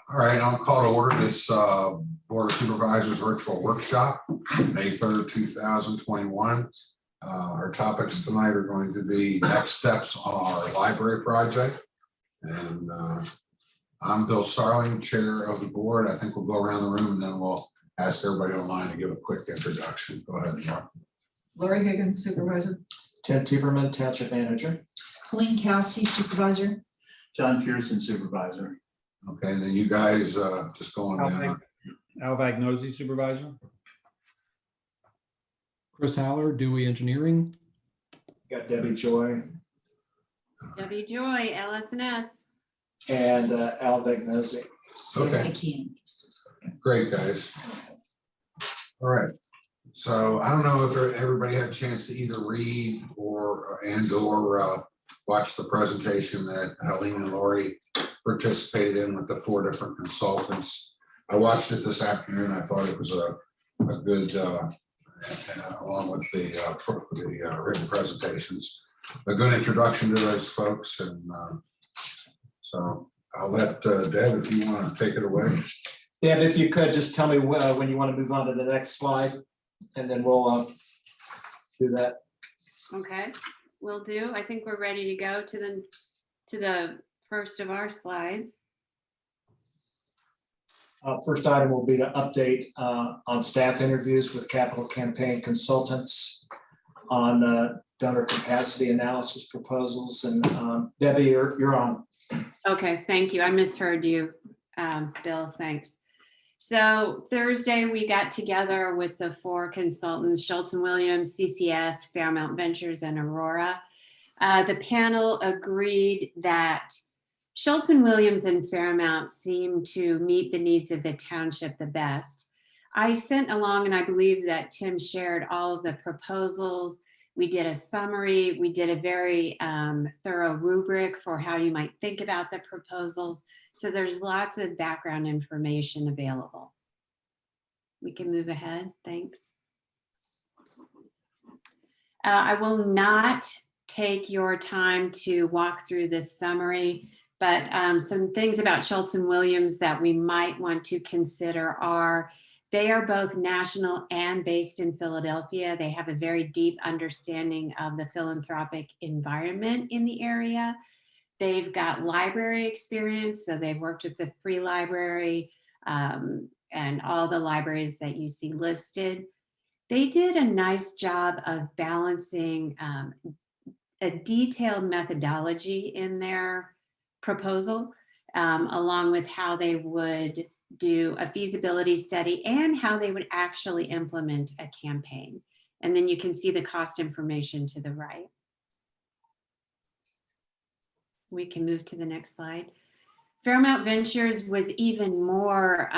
All right, I'll call to order this Board of Supervisors virtual workshop, May 3rd, 2021. Our topics tonight are going to be next steps on our library project. And I'm Bill Starling, chair of the board. I think we'll go around the room and then we'll ask everybody online to give a quick introduction. Go ahead, Mark. Lori Higgins, supervisor. Ted Tuberman, township manager. Colleen Kelsey, supervisor. John Pearson, supervisor. Okay, and then you guys just going down. Al Vagnosi, supervisor. Chris Haller, Dewey Engineering. Got Debbie Joy Debbie Joy, LS&S. and Al Vagnosi. Okay. I can. Great, guys. All right. So I don't know if everybody had a chance to either read or watch the presentation that Helene and Lori participated in with the 4 different consultants. I watched it this afternoon. I thought it was a good, along with the written presentations, a good introduction to those folks. And so I'll let Deb, if you want to take it away. Deb, if you could just tell me when you want to move on to the next slide, and then we'll do that. Okay, will do. I think we're ready to go to the first of our slides. First item will be to update on staff interviews with capital campaign consultants on donor capacity analysis proposals. And Debbie, you're on. Okay, thank you. I misheard you, Bill, thanks. So Thursday, we got together with the 4 consultants, Schultz & Williams, CCS, Fairmont Ventures, and Aurora. The panel agreed that Schultz & Williams and Fairmont seem to meet the needs of the township the best. I sent along, and I believe that Tim shared all of the proposals. We did a summary. We did a very thorough rubric for how you might think about the proposals. So there's lots of background information available. We can move ahead, thanks. I will not take your time to walk through this summary, but some things about Schultz & Williams that we might want to consider are they are both national and based in Philadelphia. They have a very deep understanding of the philanthropic environment in the area. They've got library experience, so they've worked with the Free Library and all the libraries that you see listed. They did a nice job of balancing a detailed methodology in their proposal, along with how they would do a feasibility study and how they would actually implement a campaign. And then you can see the cost information to the right. We can move to the next slide. Fairmont Ventures was even more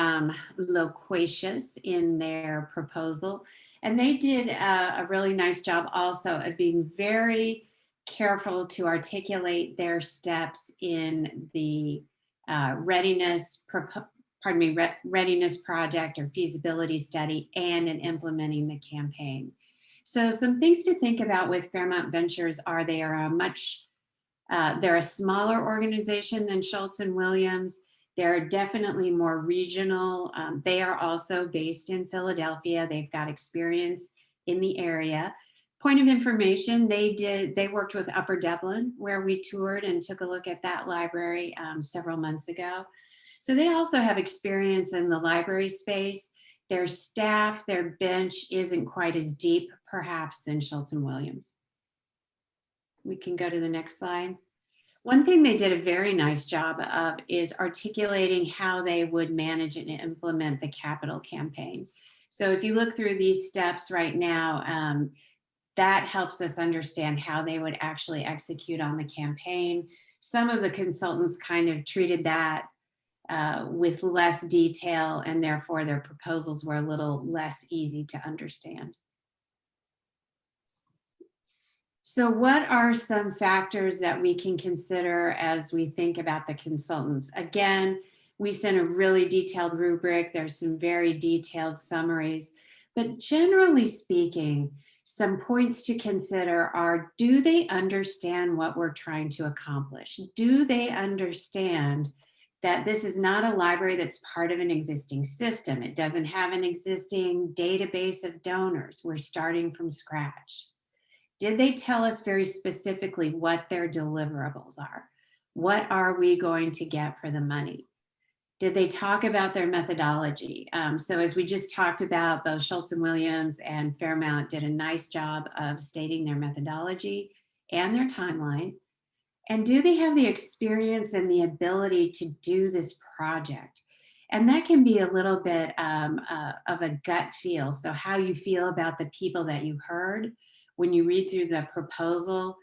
loquacious in their proposal. And they did a really nice job also of being very careful to articulate their steps in the readiness project or feasibility study and in implementing the campaign. So some things to think about with Fairmont Ventures are they are they're a smaller organization than Schultz & Williams. They're definitely more regional. They are also based in Philadelphia. They've got experience in the area. Point of information, they worked with Upper Dublin, where we toured and took a look at that library several months ago. So they also have experience in the library space. Their staff, their bench isn't quite as deep, perhaps, than Schultz & Williams. We can go to the next slide. One thing they did a very nice job of is articulating how they would manage and implement the capital campaign. So if you look through these steps right now, that helps us understand how they would actually execute on the campaign. Some of the consultants kind of treated that with less detail, and therefore their proposals were a little less easy to understand. So what are some factors that we can consider as we think about the consultants? Again, we sent a really detailed rubric. There's some very detailed summaries, but generally speaking, some points to consider are, do they understand what we're trying to accomplish? Do they understand that this is not a library that's part of an existing system. It doesn't have an existing database of donors. We're starting from scratch. Did they tell us very specifically what their deliverables are? What are we going to get for the money? Did they talk about their methodology? So as we just talked about, both Schultz and Williams and Fairmont did a nice job of stating their methodology and their timeline. And do they have the experience and the ability to do this project? And that can be a little bit of a gut feel. So how you feel about the people that you heard when you read through the proposal.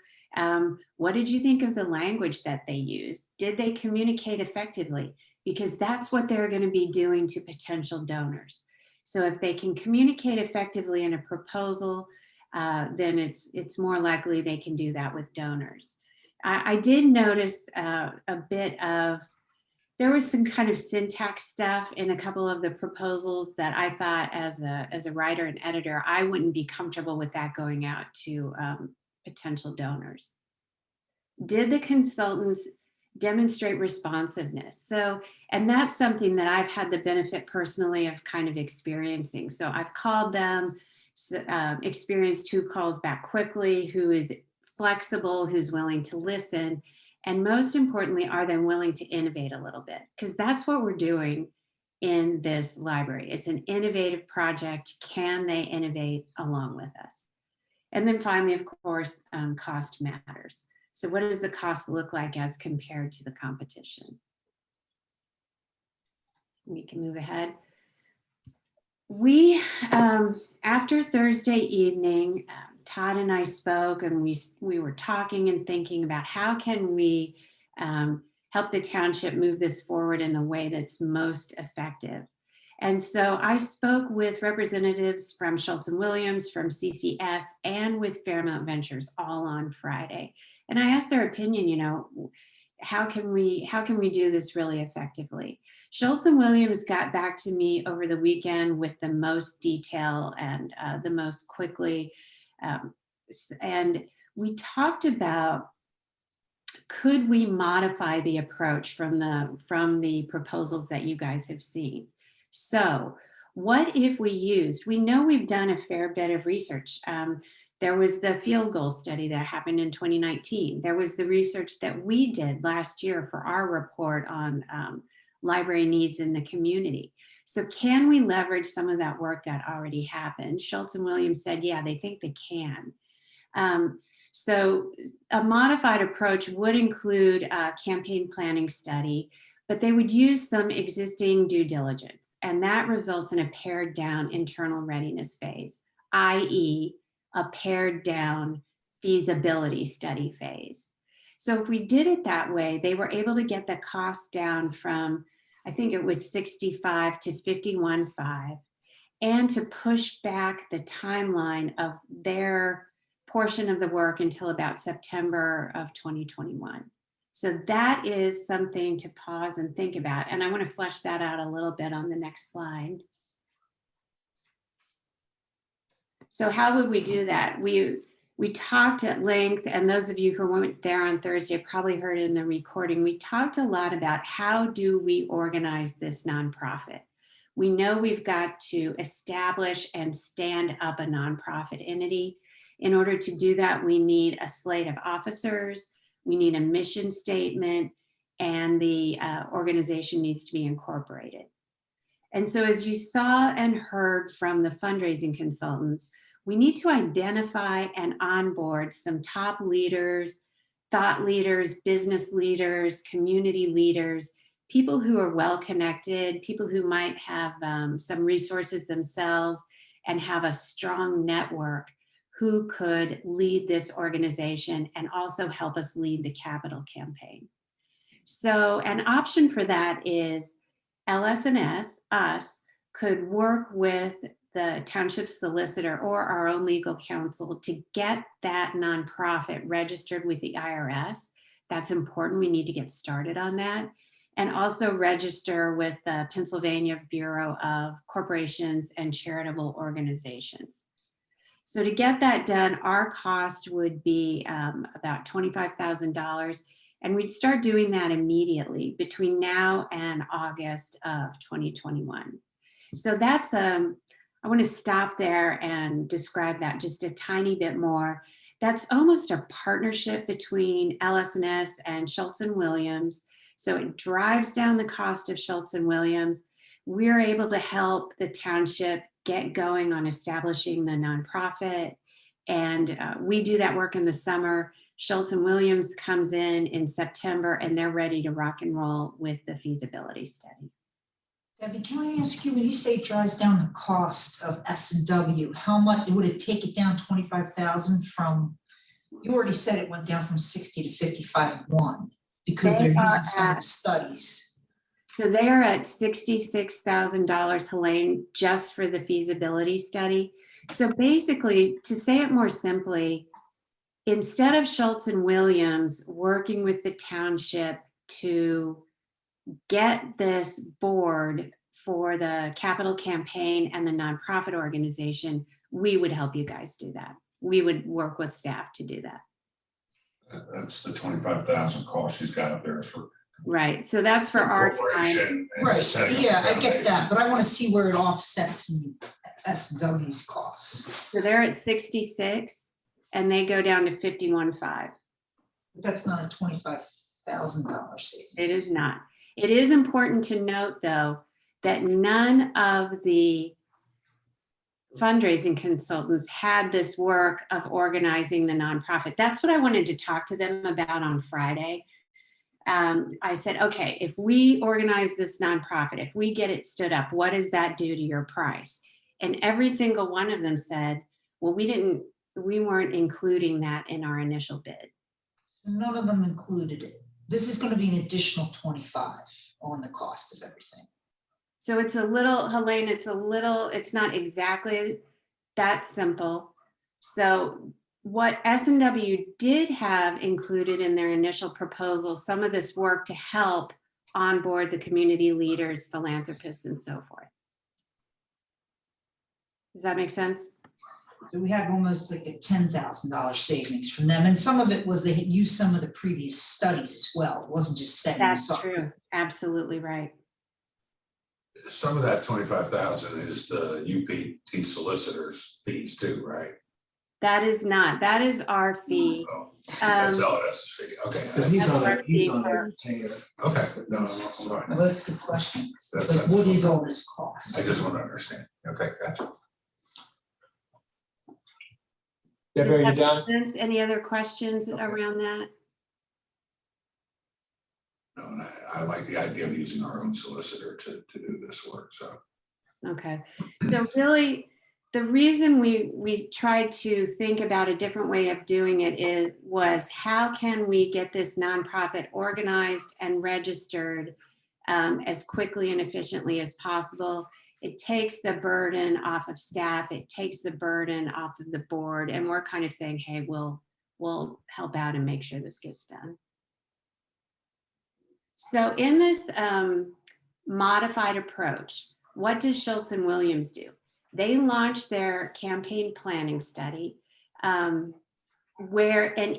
What did you think of the language that they used? Did they communicate effectively? Because that's what they're going to be doing to potential donors. So if they can communicate effectively in a proposal, then it's more likely they can do that with donors. I did notice a bit of, there was some kind of syntax stuff in a couple of the proposals that I thought as a writer and editor, I wouldn't be comfortable with that going out to potential donors. Did the consultants demonstrate responsiveness? So, and that's something that I've had the benefit personally of kind of experiencing. So I've called them, experienced who calls back quickly, who is flexible, who's willing to listen. And most importantly, are they willing to innovate a little bit? Because that's what we're doing in this library. It's an innovative project. Can they innovate along with us? And then finally, of course, cost matters. So what does the cost look like as compared to the competition? We can move ahead. We, after Thursday evening, Todd and I spoke, and we were talking and thinking about how can we help the township move this forward in the way that's most effective. And so I spoke with representatives from Schultz and Williams, from CCS, and with Fairmont Ventures all on Friday. And I asked their opinion, you know, how can we do this really effectively? Schultz and Williams got back to me over the weekend with the most detail and the most quickly. And we talked about, could we modify the approach from the proposals that you guys have seen? So what if we know we've done a fair bit of research. There was the field goal study that happened in 2019. There was the research that we did last year for our report on library needs in the community. So can we leverage some of that work that already happened? Schultz and Williams said, yeah, they think they can. So a modified approach would include a campaign planning study, but they would use some existing due diligence, and that results in a pared down internal readiness phase, i.e. a pared down feasibility study phase. So if we did it that way, they were able to get the cost down from, I think it was 65 to 51.5, and to push back the timeline of their portion of the work until about September of 2021. So that is something to pause and think about. And I want to flesh that out a little bit on the next slide. So how would we do that? We talked at length, and those of you who weren't there on Thursday probably heard it in the recording. We talked a lot about how do we organize this nonprofit. We know we've got to establish and stand up a nonprofit entity. In order to do that, we need a slate of officers, we need a mission statement, and the organization needs to be incorporated. And so as you saw and heard from the fundraising consultants, we need to identify and onboard some top leaders, thought leaders, business leaders, community leaders, people who are well connected, people who might have some resources themselves and have a strong network who could lead this organization and also help us lead the capital campaign. So an option for that is LS&S, us, could work with the township solicitor or our own legal counsel to get that nonprofit registered with the IRS. That's important. We need to get started on that. And also register with the Pennsylvania Bureau of Corporations and Charitable Organizations. So to get that done, our cost would be about $25,000. And we'd start doing that immediately between now and August of 2021. So that's, I want to stop there and describe that just a tiny bit more. That's almost a partnership between LS&S and Schultz and Williams. So it drives down the cost of Schultz and Williams. We're able to help the township get going on establishing the nonprofit. And we do that work in the summer. Schultz and Williams comes in September, and they're ready to rock and roll with the feasibility study. Debbie, can I ask you, when you say it drives down the cost of S&W, how much would it take it down 25,000 from, you already said it went down from 60 to 55.1 because They they're are using some of at- the studies. So they are at $66,000, Helene, just for the feasibility study. So basically, to say it more simply, instead of Schultz and Williams working with the township to get this board for the capital campaign and the nonprofit organization, we would help you guys do that. We would work with staff to do that. That's the 25,000 cost she's got up there for. Right, so that's for our time. Corporation and Right, setting up yeah, the I get that, foundation. but I want to see where it offsets in S&W's costs. So they're at 66 and they go down to 51.5. But that's not a $25,000 savings. It is not. It is important to note, though, that none of the fundraising consultants had this work of organizing the nonprofit. That's what I wanted to talk to them about on Friday. I said, okay, if we organize this nonprofit, if we get it stood up, what does that do to your price? And every single one of them said, well, we weren't including that in our initial bid. None of them included it. This is going to be an additional 25 on the cost of everything. So it's a little, Helene, it's not exactly that simple. So what S&W did have included in their initial proposal, some of this work to help onboard the community leaders, philanthropists, and so forth. Does that make sense? So we had almost like a $10,000 savings from them. And some of it was they had used some of the previous studies as well. It wasn't just setting That's this up. true. Absolutely right. Some of that 25,000 is the UPT solicitors fees too, right? That is not. That is our fee. Oh, That's Um, LS fee, okay, He's on That's a, he's our on fee a retainer. okay, no, I'm fine. Well, that's a good question. That's- Like, what is all this cost? I just want to understand, okay, gotcha. Does Debbie, are you that done? make sense? Any other questions around that? No, and I like the idea of using our own solicitor to do this work, so. Okay, so really, the reason we tried to think about a different way of doing it was how can we get this nonprofit organized and registered as quickly and efficiently as possible. It takes the burden off of staff, it takes the burden off of the board, and we're kind of saying, hey, we'll help out and make sure this gets done. So in this modified approach, what does Schultz and Williams do? They launched their campaign planning study and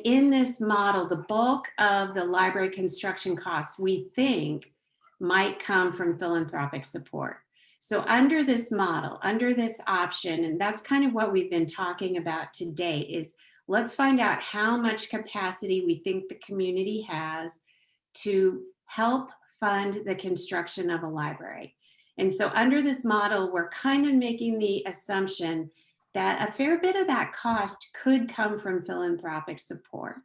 in this model, the bulk of the library construction costs we think might come from philanthropic support. So under this model, under this option, and that's kind of what we've been talking about to date, is let's find out how much capacity we think the community has to help fund the construction of a library. And so under this model, we're kind of making the assumption that a fair bit of that cost could come from philanthropic support.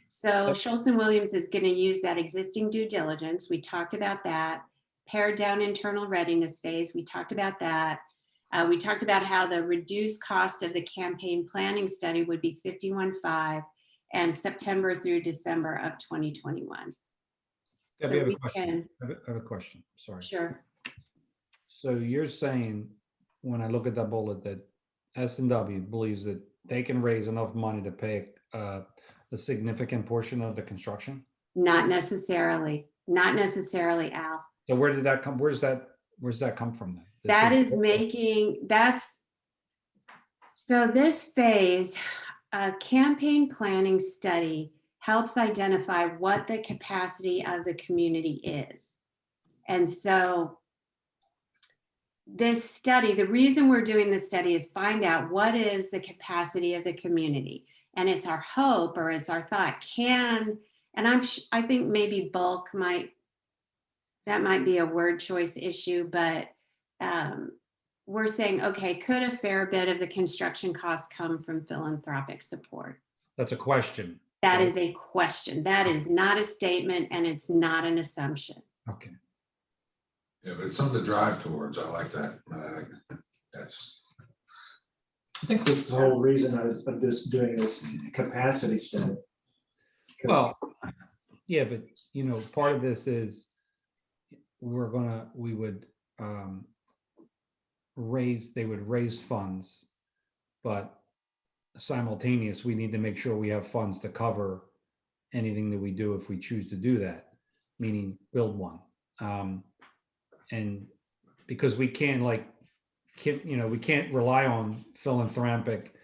So Schultz and Williams is going to use that existing due diligence. We talked about that. Pared down internal readiness phase. We talked about that. We talked about how the reduced cost of the campaign planning study would be $51.5 and September through December of 2021. Debbie, So I have a we question. can, I have a question, sorry. sure. So you're saying, when I look at that bullet, that S&W believes that they can raise enough money to pay a significant portion of the construction? Not necessarily, Al. So where did that come, where's that come from then? That is so this phase, a campaign planning study helps identify what the capacity of the community is. And so this study, the reason we're doing this study is find out what is the capacity of the community. And it's our hope, or it's our thought, I think maybe bulk that might be a word choice issue, but we're saying, okay, could a fair bit of the construction costs come from philanthropic support? That's a question. That is a question. That is not a statement, and it's not an assumption. Okay. Yeah, but it's something to drive towards. I like that. That's, I think that's the whole reason of this doing this capacity study. 'Cause- Well, yeah, but you know, part of this is we would they would raise funds, but simultaneous, we need to make sure we have funds to cover anything that we do if we choose to do that, meaning build one. And because we can't we can't rely on philanthropic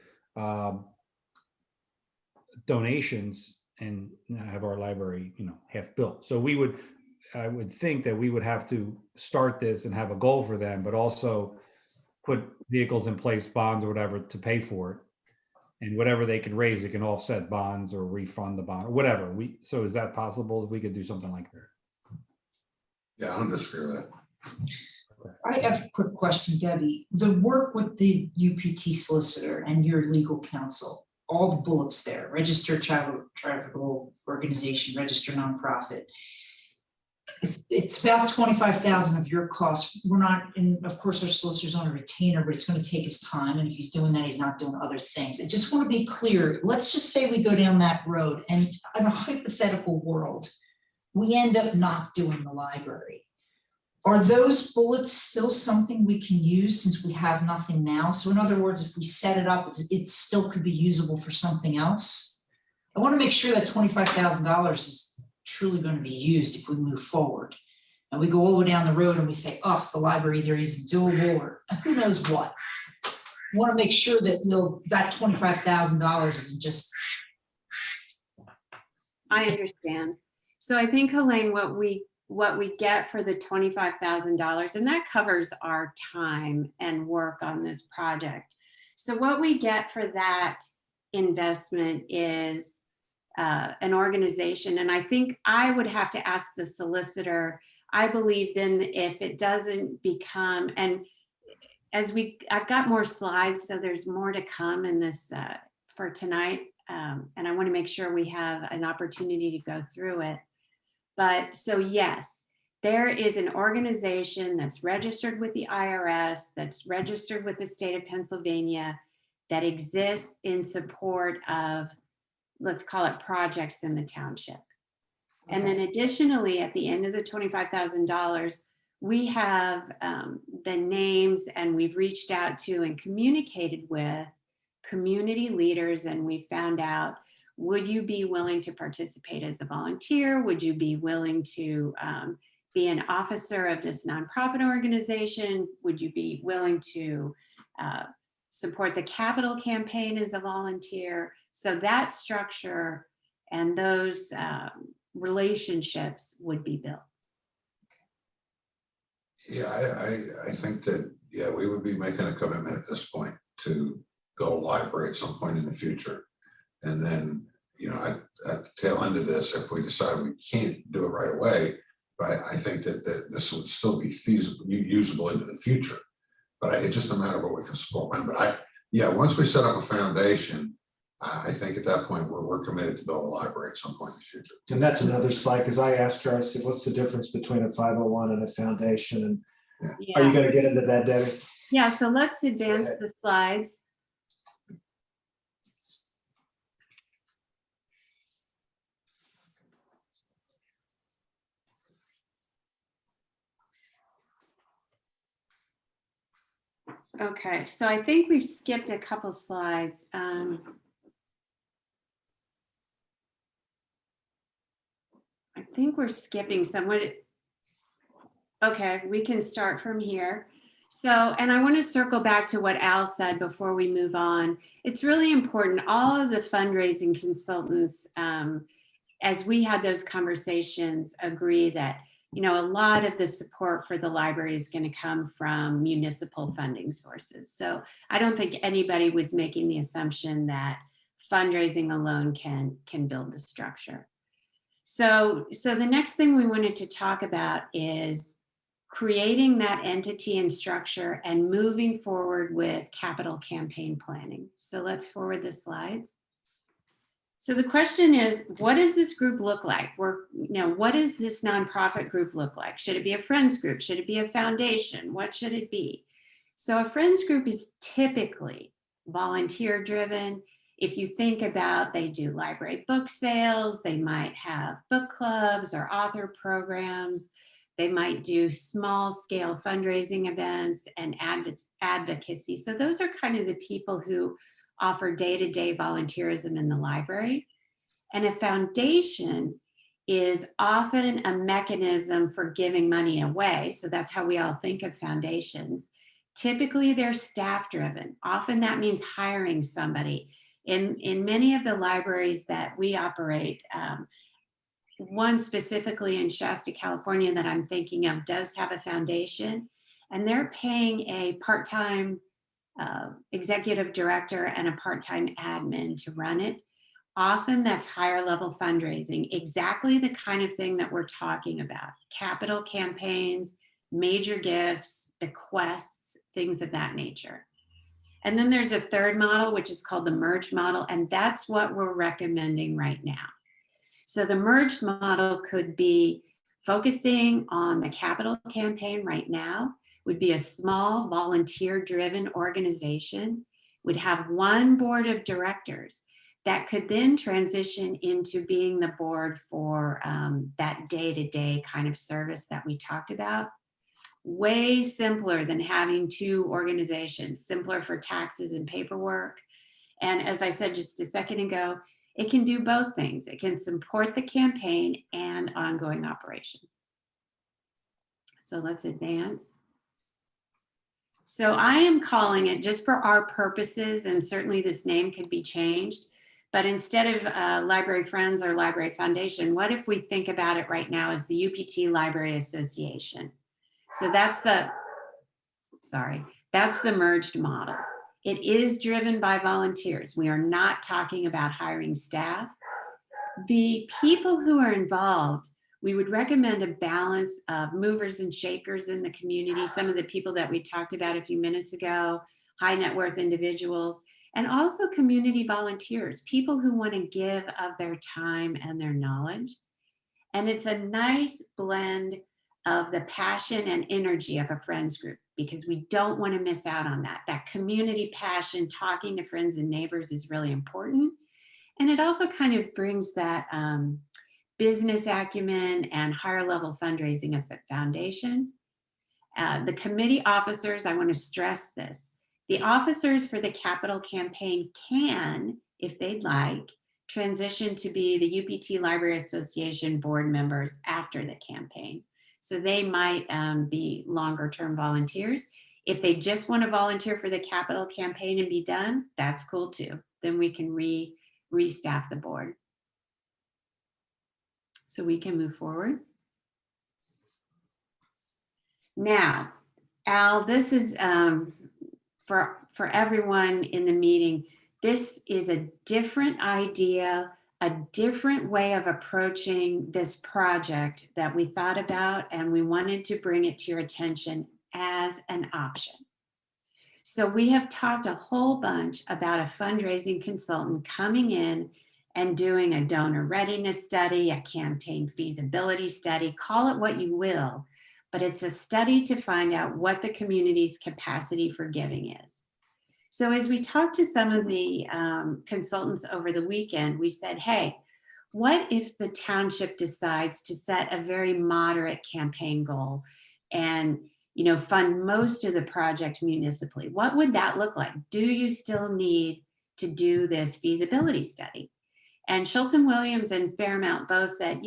donations and have our library, half built. So I would think that we would have to start this and have a goal for them, but also put vehicles in place, bonds or whatever, to pay for it. And whatever they can raise, they can offset bonds or refund the bond or whatever. So is that possible? We could do something like that? yeah, I don't disagree with that. I have a quick question, Debbie. The work with the UPT solicitor and your legal counsel, all the bullets there, registered charitable organization, registered nonprofit. It's about 25,000 of your costs. We're not, and of course our solicitor's on a retainer, but it's going to take his time. And if he's doing that, he's not doing other things. I just want to be clear. Let's just say we go down that road, and in a hypothetical world, we end up not doing the library. Are those bullets still something we can use since we have nothing now? So in other words, if we set it up, it still could be usable for something else. I want to make sure that $25,000 is truly going to be used if we move forward. And we go all the way down the road and we say, oh, the library there is doable, or who knows what. I want to make sure that that $25,000 isn't just. I understand. So I think, Helene, what we get for the $25,000, and that covers our time and work on this project. So what we get for that investment is an organization. And I think I would have to ask the solicitor. I believe then if it doesn't become, and I've got more slides, so there's more to come in this for tonight. And I want to make sure we have an opportunity to go through it. But so yes, there is an organization that's registered with the IRS, that's registered with the state of Pennsylvania, that exists in support of, let's call it, projects in the township. And then additionally, at the end of the $25,000, we have the names, and we've reached out to and communicated with community leaders, and we found out, would you be willing to participate as a volunteer? Would you be willing to be an officer of this nonprofit organization? Would you be willing to support the capital campaign as a volunteer? So that structure and those relationships would be built. Yeah, I think that, yeah, we would be making a commitment at this point to go library at some point in the future. And then, at the tail end of this, if we decide we can't do it right away, but I think that this would still be feasible, usable into the future. But it's just a matter of what we can support when. But once we set up a foundation, I think at that point we're committed to build a library at some point in the future. And that's another slide, because I asked her, I said, what's the difference between a 501 and a foundation? And Yeah. Are you going to get into that, Debbie? Yeah, so let's advance the slides. Okay, so I think we've skipped a couple slides. I think we're skipping some. Okay, we can start from here. So, and I want to circle back to what Al said before we move on. It's really important. All of the fundraising consultants as we had those conversations, agree that, you know, a lot of the support for the library is going to come from municipal funding sources. So I don't think anybody was making the assumption that fundraising alone can build the structure. So the next thing we wanted to talk about is creating that entity and structure and moving forward with capital campaign planning. So let's forward the slides. So the question is, what does this group look like? What does this nonprofit group look like? Should it be a friends group? Should it be a foundation? What should it be? So a friends group is typically volunteer driven. If you think about, they do library book sales, they might have book clubs or author programs. They might do small scale fundraising events and advocacy. So those are kind of the people who offer day-to-day volunteerism in the library. And a foundation is often a mechanism for giving money away. So that's how we all think of foundations. Typically, they're staff driven. Often that means hiring somebody. In many of the libraries that we operate, one specifically in Shasta, California that I'm thinking of does have a foundation, and they're paying a part-time executive director and a part-time admin to run it. Often that's higher level fundraising, exactly the kind of thing that we're talking about. Capital campaigns, major gifts, bequests, things of that nature. And then there's a third model, which is called the merged model, and that's what we're recommending right now. So the merged model could be focusing on the capital campaign right now, would be a small volunteer-driven organization, would have one board of directors that could then transition into being the board for that day-to-day kind of service that we talked about. Way simpler than having two organizations, simpler for taxes and paperwork. And as I said just a second ago, it can do both things. It can support the campaign and ongoing operation. So let's advance. So I am calling it, just for our purposes, and certainly this name could be changed, but instead of Library Friends or Library Foundation, what if we think about it right now as the UPT Library Association? So that's the merged model. It is driven by volunteers. We are not talking about hiring staff. The people who are involved, we would recommend a balance of movers and shakers in the community, some of the people that we talked about a few minutes ago, high net worth individuals, and also community volunteers, people who want to give of their time and their knowledge. And it's a nice blend of the passion and energy of a friends group, because we don't want to miss out on that. That community passion, talking to friends and neighbors is really important. And it also kind of brings that business acumen and higher level fundraising of the foundation. The committee officers, I want to stress this. The officers for the capital campaign can, if they'd like, transition to be the UPT Library Association board members after the campaign. So they might be longer term volunteers. If they just want to volunteer for the capital campaign and be done, that's cool too. Then we can restaff the board. So we can move forward. Now, Al, this is for everyone in the meeting, this is a different idea, a different way of approaching this project that we thought about, and we wanted to bring it to your attention as an option. So we have talked a whole bunch about a fundraising consultant coming in and doing a donor readiness study, a campaign feasibility study, call it what you will, but it's a study to find out what the community's capacity for giving is. So as we talked to some of the consultants over the weekend, we said, hey, what if the township decides to set a very moderate campaign goal and fund most of the project municipally? What would that look like? Do you still need to do this feasibility study? And Schultz and Williams and Fairmont both said,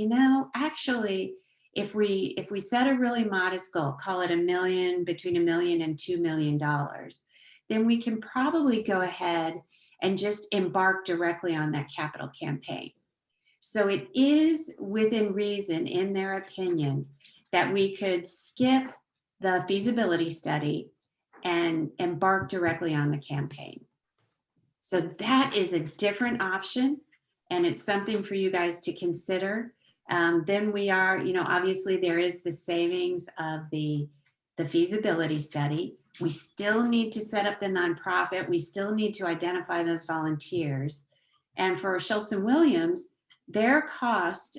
actually, if we set a really modest goal, call it $1 million, between $1 million and $2 million, then we can probably go ahead and just embark directly on that capital campaign. So it is within reason, in their opinion, that we could skip the feasibility study and embark directly on the campaign. So that is a different option, and it's something for you guys to consider. Then we are, obviously there is the savings of the feasibility study. We still need to set up the nonprofit. We still need to identify those volunteers. And for Schultz and Williams, their cost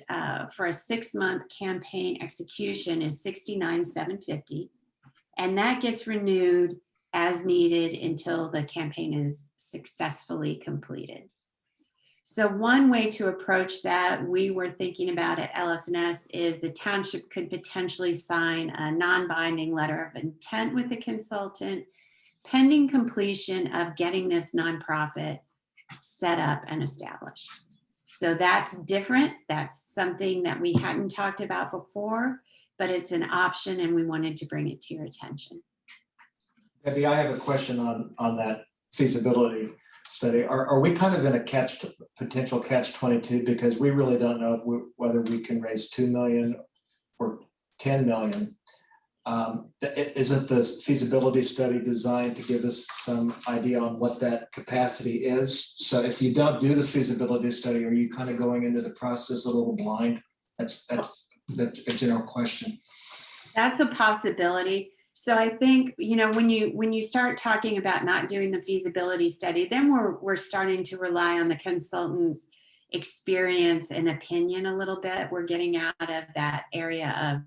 for a 6-month campaign execution is $69,750. And that gets renewed as needed until the campaign is successfully completed. So one way to approach that we were thinking about at LS&S is the township could potentially sign a non-binding letter of intent with the consultant pending completion of getting this nonprofit set up and established. So that's different. That's something that we hadn't talked about before, but it's an option and we wanted to bring it to your attention. Debbie, I have a question on that feasibility study. Are we kind of in a potential catch 22 because we really don't know whether we can raise 2 million or 10 million? Isn't the feasibility study designed to give us some idea on what that capacity is? So if you don't do the feasibility study, are you kind of going into the process a little blind? That's a general question. That's a possibility. So I think, when you start talking about not doing the feasibility study, then we're starting to rely on the consultant's experience and opinion a little bit. We're getting out of that area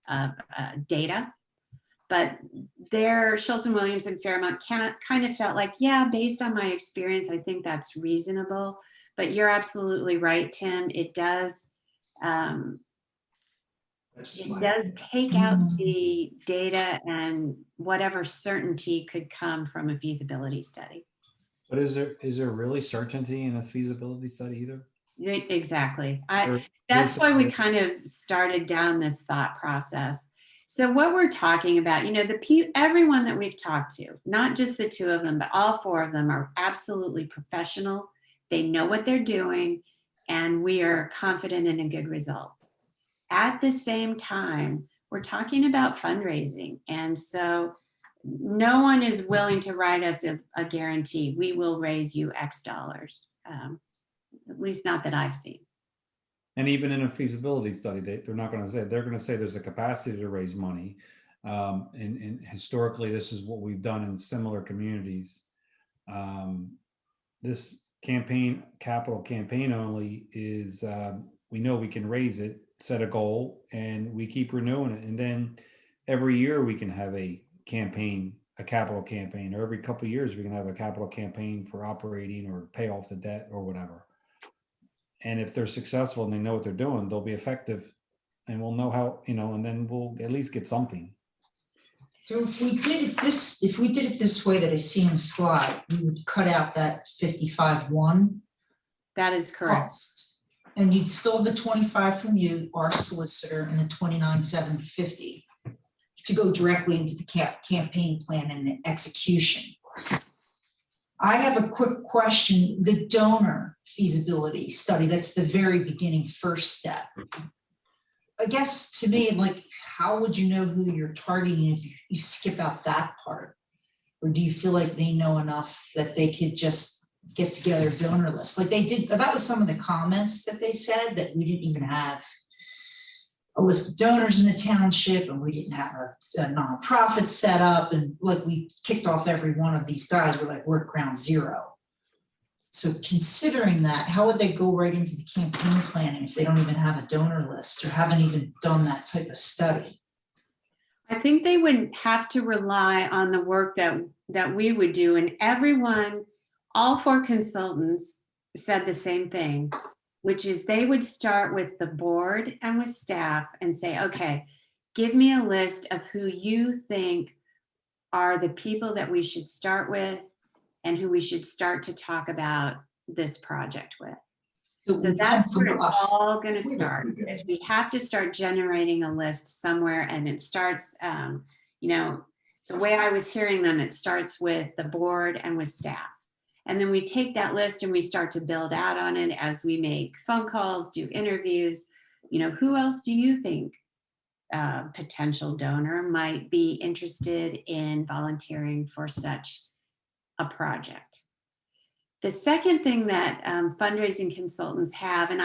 of data. But Schultz and Williams and Fairmont kind of felt like, yeah, based on my experience, I think that's reasonable. But you're absolutely right, Tim. It does. It does take out the data and whatever certainty could come from a feasibility study. But is there really certainty in a feasibility study either? Exactly. That's why we kind of started down this thought process. So what we're talking about, everyone that we've talked to, not just the 2 of them, but all 4 of them are absolutely professional. They know what they're doing, and we are confident in a good result. At the same time, we're talking about fundraising. And so no one is willing to write us a guarantee. We will raise you X dollars, at least not that I've seen. And even in a feasibility study, they're not going to say, they're going to say there's a capacity to raise money. And historically, this is what we've done in similar communities. This capital campaign only is, we know we can raise it, set a goal, and we keep renewing it. And then every year we can have a capital campaign, or every couple of years we can have a capital campaign for operating or pay off the debt or whatever. And if they're successful and they know what they're doing, they'll be effective, and we'll know how, and then we'll at least get something. So if we did it this way that I see in the slide, we would cut out that 55-1 That is correct. cost. And you'd still have the 25 from you, our solicitor, and the 29,750 to go directly into the campaign plan and the execution. I have a quick question. The donor feasibility study, that's the very beginning, first step. I guess to me, like, how would you know who you're targeting if you skip out that part? Or do you feel like they know enough that they could just get together a donor list like they did? That was some of the comments that they said, that we didn't even have a list of donors in the township, and we didn't have a nonprofit set up, and like we kicked off every one of these guys. We're like, we're at ground zero. So considering that, how would they go right into the campaign planning if they don't even have a donor list or haven't even done that type of study? I think they would have to rely on the work that we would do, and everyone, all 4 consultants said the same thing, which is they would start with the board and with staff and say, okay, give me a list of who you think are the people that we should start with and who we should start to talk about this project with. So that's where it's all going to start, is we have to start generating a list somewhere, and it starts, the way I was hearing them, it starts with the board and with staff. And then we take that list and we start to build out on it as we make phone calls, do interviews. You know, who else do you think potential donor might be interested in volunteering for such a project? The second thing that fundraising consultants have, and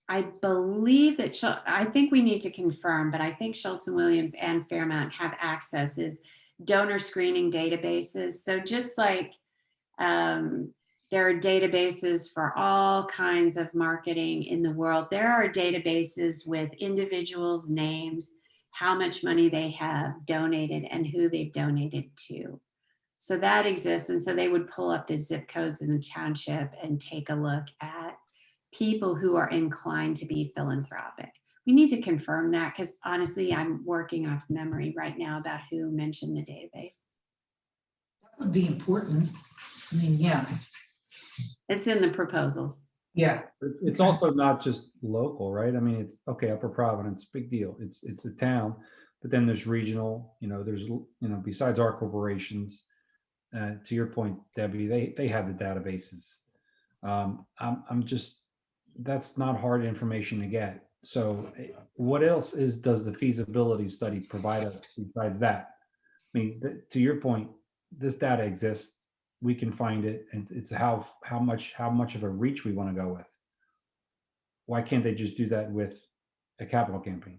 I believe that I think we need to confirm, but I think Schultz and Williams and Fairmont have access, is donor screening databases. So just like there are databases for all kinds of marketing in the world, there are databases with individuals' names, how much money they have donated, and who they've donated to. So that exists. And so they would pull up the zip codes in the township and take a look at people who are inclined to be philanthropic. We need to confirm that, because honestly, I'm working off memory right now about who mentioned the database. That would be important. I mean, yeah. It's in the proposals. Yeah. It's also not just local, right? I mean, it's okay, Upper Providence, big deal. It's a town, but then there's regional, there's, besides our corporations, to your point, Debbie, they have the databases. I'm just, that's not hard information to get. So what else does the feasibility study provide us besides that? I mean, to your point, this data exists. We can find it, and it's how much of a reach we want to go with. Why can't they just do that with a capital campaign?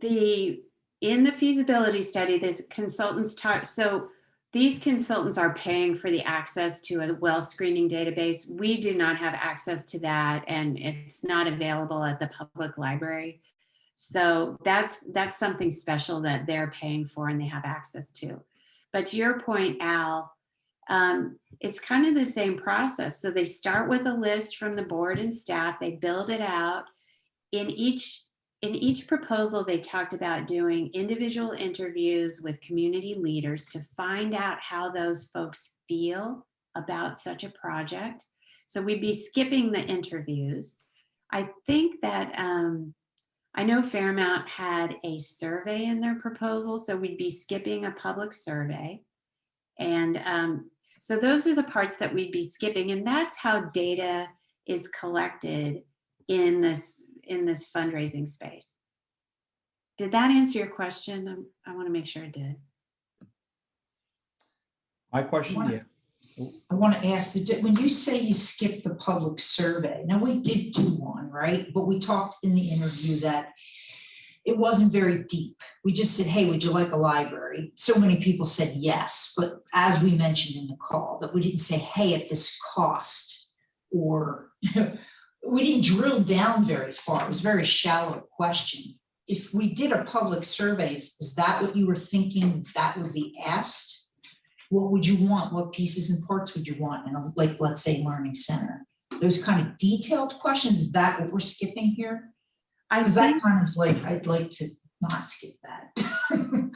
In the feasibility study, these consultants talk, so these consultants are paying for the access to a well screening database. We do not have access to that, and it's not available at the public library. So that's something special that they're paying for and they have access to. But to your point, Al, it's kind of the same process. So they start with a list from the board and staff, they build it out. In each proposal, they talked about doing individual interviews with community leaders to find out how those folks feel about such a project. So we'd be skipping the interviews. I think that, I know Fairmont had a survey in their proposal, so we'd be skipping a public survey. And so those are the parts that we'd be skipping, and that's how data is collected in this fundraising space. Did that answer your question? I want to make sure it did. My question, yeah. I want to ask, when you say you skipped the public survey, now we did do one, right? But we talked in the interview that it wasn't very deep. We just said, hey, would you like a library? So many people said yes, but as we mentioned in the call, that we didn't say, hey, at this cost, or we didn't drill down very far. It was a very shallow question. If we did a public survey, is that what you were thinking that would be asked? What would you want? What pieces and parts would you want in a, like, let's say, learning center? Those kind of detailed questions, is that what we're skipping here? Because that kind of like, I'd like to not skip that.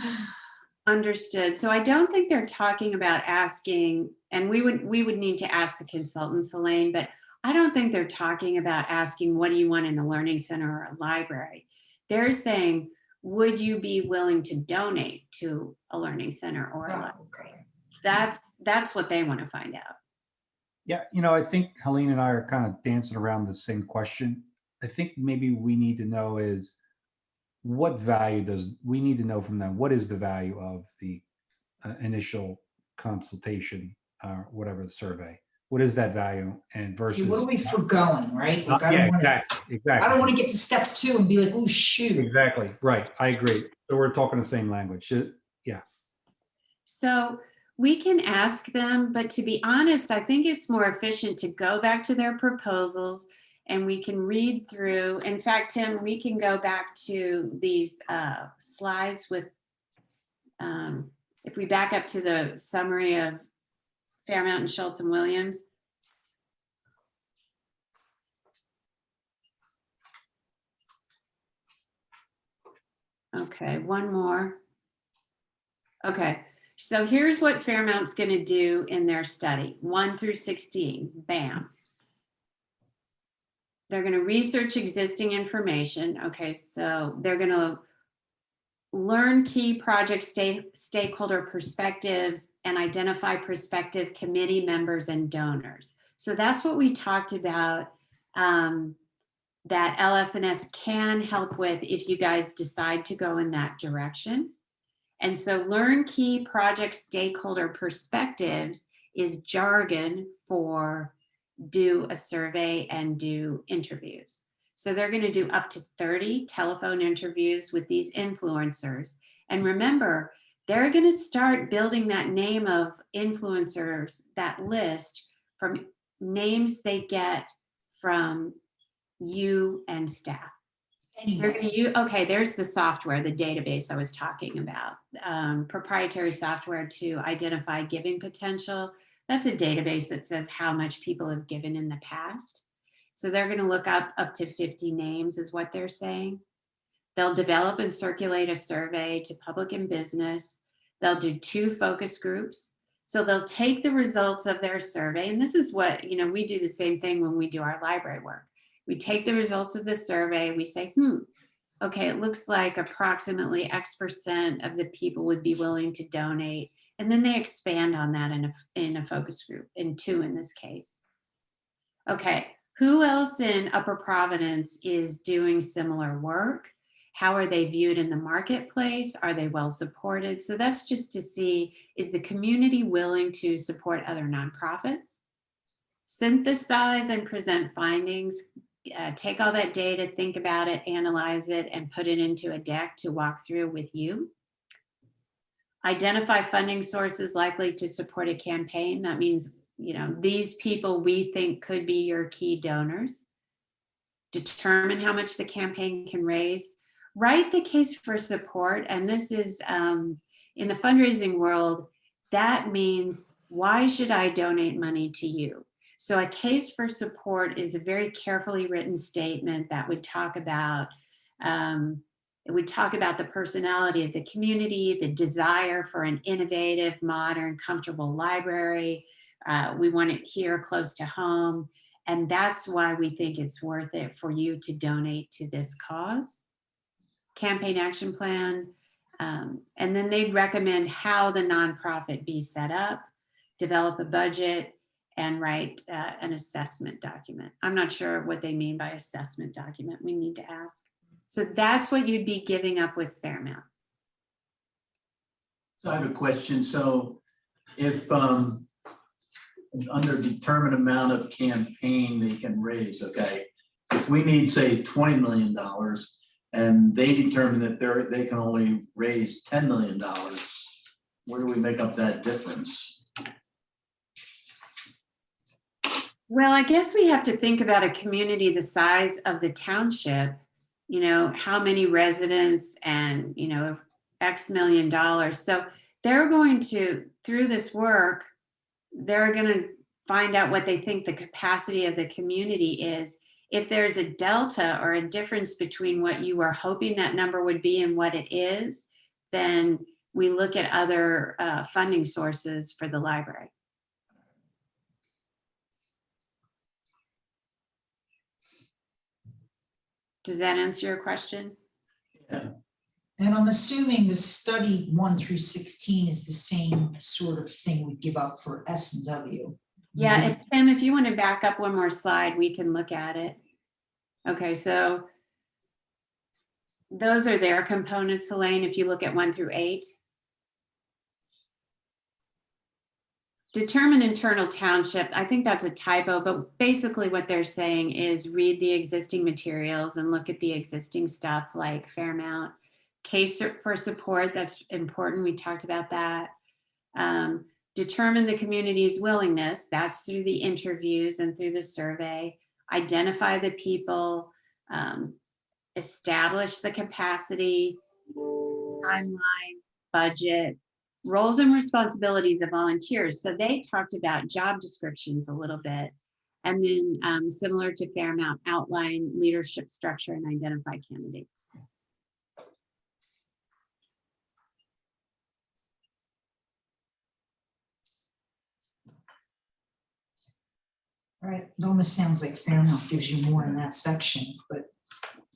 Understood. So I don't think they're talking about asking, and we would need to ask the consultants, Helene, but I don't think they're talking about asking, what do you want in a learning center or a library? They're saying, would you be willing to donate to a learning center or a library? Okay. That's what they want to find out. Yeah, I think Helene and I are kind of dancing around the same question. I think maybe we need to know is, what value we need to know from them? What is the value of the initial consultation, whatever the survey? What is that value? And versus What are we foregoing, right? Like, I don't exactly. I don't want to get to step 2 and be like, oh, shoot. Exactly. Right. I agree. So we're talking the same language. Yeah. So we can ask them, but to be honest, I think it's more efficient to go back to their proposals and we can read through. In fact, Tim, we can go back to these slides with, if we back up to the summary of Fairmont and Schultz and Williams. Okay, one more. Okay, so here's what Fairmont's going to do in their study, 1 through 16, bam. They're going to research existing information. Okay, so they're going to learn key project stakeholder perspectives and identify prospective committee members and donors. So that's what we talked about, that LS&S can help with if you guys decide to go in that direction. And so learn key project stakeholder perspectives is jargon for do a survey and do interviews. So they're going to do up to 30 telephone interviews with these influencers. And remember, they're going to start building that name of influencers, that list, from names they get from you and staff. They're going to use, okay, there's the software, the database I was talking about, proprietary software to identify giving potential. That's a database that says how much people have given in the past. So they're going to look up to 50 names is what they're saying. They'll develop and circulate a survey to public and business. They'll do 2 focus groups. So they'll take the results of their survey. And this is what, you know, we do the same thing when we do our library work. We take the results of the survey. We say, okay, it looks like approximately X% of the people would be willing to donate. And then they expand on that in a focus group, in 2 in this case. Okay, who else in Upper Providence is doing similar work? How are they viewed in the marketplace? Are they well supported? So that's just to see, is the community willing to support other nonprofits? Synthesize and present findings. Take all that data, think about it, analyze it, and put it into a deck to walk through with you. Identify funding sources likely to support a campaign. That means, you know, these people we think could be your key donors. Determine how much the campaign can raise. Write the case for support. And this is, in the fundraising world, that means, why should I donate money to you? So a case for support is a very carefully written statement that would talk about, it would talk about the personality of the community, the desire for an innovative, modern, comfortable library. We want it here close to home. And that's why we think it's worth it for you to donate to this cause. Campaign action plan. And then they'd recommend how the nonprofit be set up, develop a budget, and write an assessment document. I'm not sure what they mean by assessment document. We need to ask. So that's what you'd be giving up with Fairmont. So I have a question. So if under determined amount of campaign they can raise, okay, if we need, say, $20 million and they determine that they can only raise $10 million, where do we make up that difference? Well, I guess we have to think about a community the size of the township, you know, how many residents and, you know, X million dollars. So they're going to, through this work, they're going to find out what they think the capacity of the community is. If there's a delta or a difference between what you were hoping that number would be and what it is, then we look at other funding sources for the library. Does that answer your question? Yeah. And I'm assuming the study 1 through 16 is the same sort of thing we give up for S&W. Yeah, Tim, if you want to back up one more slide, we can look at it. Okay, so those are their components, Elaine, if you look at 1 through 8. Determine internal township. I think that's a typo, but basically what they're saying is read the existing materials and look at the existing stuff like Fairmont. Case for support, that's important. We talked about that. Determine the community's willingness. That's through the interviews and through the survey. Identify the people, establish the capacity, timeline, budget, roles and responsibilities of volunteers. So they talked about job descriptions a little bit. And then similar to Fairmont, outline leadership structure and identify candidates. Right, it almost sounds like Fairmont gives you more in that section, but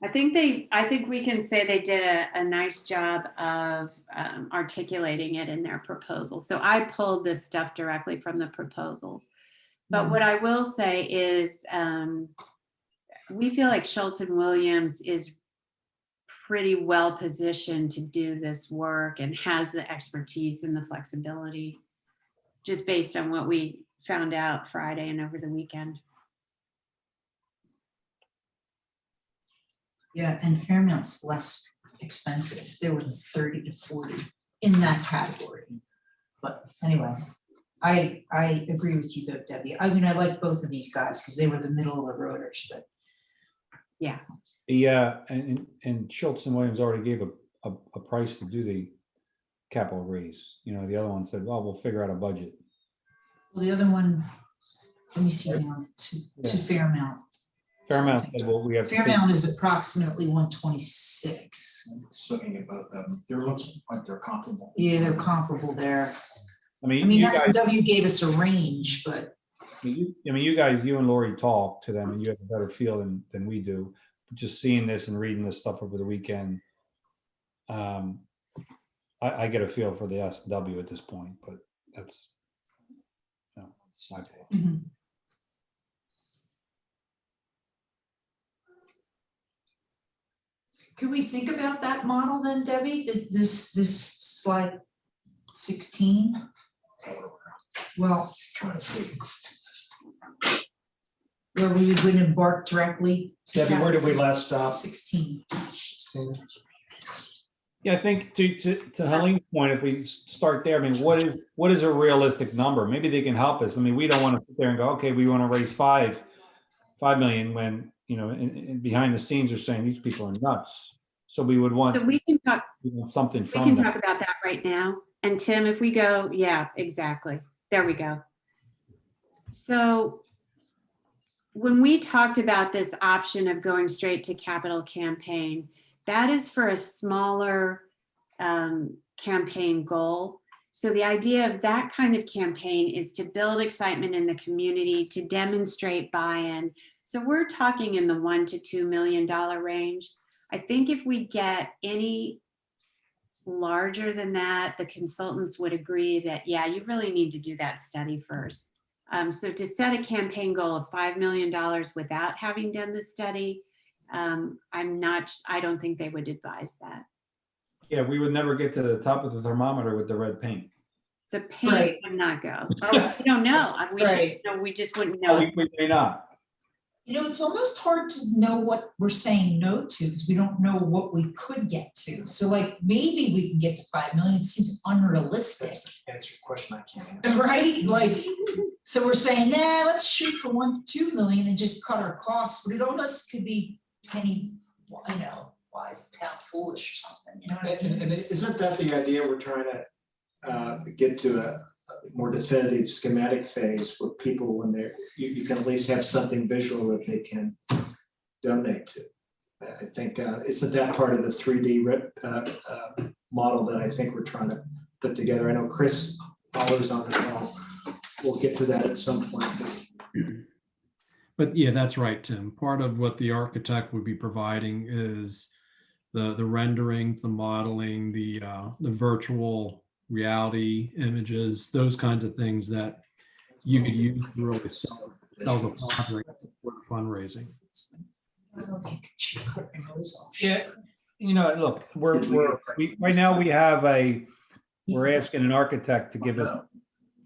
I think we can say they did a nice job of articulating it in their proposal. So I pulled this stuff directly from the proposals. But what I will say is we feel like Schultz and Williams is pretty well positioned to do this work and has the expertise and the flexibility, just based on what we found out Friday and over the weekend. Yeah, and Fairmont's less expensive. They were 30 to 40 in that category. But anyway, I agree with you though, Debbie. I mean, I like both of these guys because they were the middle of the roaders, but Yeah. Yeah, and Schultz and Williams already gave a price to do the capital raise. You know, the other one said, well, we'll figure out a budget. well, the other one, let me see now, to Fairmount. Fairmount said, well, we have. to think- Fairmount is approximately 126. Just looking at both of them, they looks like they're comparable. Yeah, they're comparable there. I I mean, mean, you guys, S&W gave us a range, but you and Lori talk to them and you have a better feel than we do. Just seeing this and reading this stuff over the weekend, I get a feel for the S&W at this point, but that's, it's my opinion. could we think about that model then, Debbie? This slide 16? Well, Trying to see. where we would embark directly to Debbie, where did we last stop? 16. Yeah, I think to Helene's point, if we start there, I mean, what is a realistic number? Maybe they can help us. I mean, we don't want to sit there and go, okay, we want to raise 5 million when, you know, and behind the scenes are saying these people are nuts. So we would want, So we can talk something We from can them. talk about that right now. And Tim, if we go, yeah, exactly. There we go. So when we talked about this option of going straight to capital campaign, that is for a smaller campaign goal. So the idea of that kind of campaign is to build excitement in the community, to demonstrate buy-in. So we're talking in the $1 to $2 million range. I think if we get any larger than that, the consultants would agree that, yeah, you really need to do that study first. So to set a campaign goal of $5 million without having done the study, I don't think they would advise that. Yeah, we would never get to the top of the thermometer with the red paint. The paint Right. would not go. Or we don't know. Right. We just wouldn't No, know. we may not. You know, it's almost hard to know what we're saying no to because we don't know what we could get to. So like maybe we can get to 5 million. It seems unrealistic, Answer your question, I can't answer. right? Like, so we're saying, nah, let's shoot for 1 to 2 million and just cut our costs. But it almost could be penny, you know, wise, pound foolish or something. You know what I mean? And isn't that the idea we're trying to get to a more definitive schematic phase where people, when they're, you can at least have something visual that they can donate to. I think, isn't that part of the 3D model that I think we're trying to put together? I know Chris Holler's on the call. We'll get to that at some point. But yeah, that's right, Tim. Part of what the architect would be providing is the rendering, the modeling, the virtual reality images, those kinds of things that you could use to really sell the project for fundraising. Yeah, you know, look, right now we're asking an architect to give us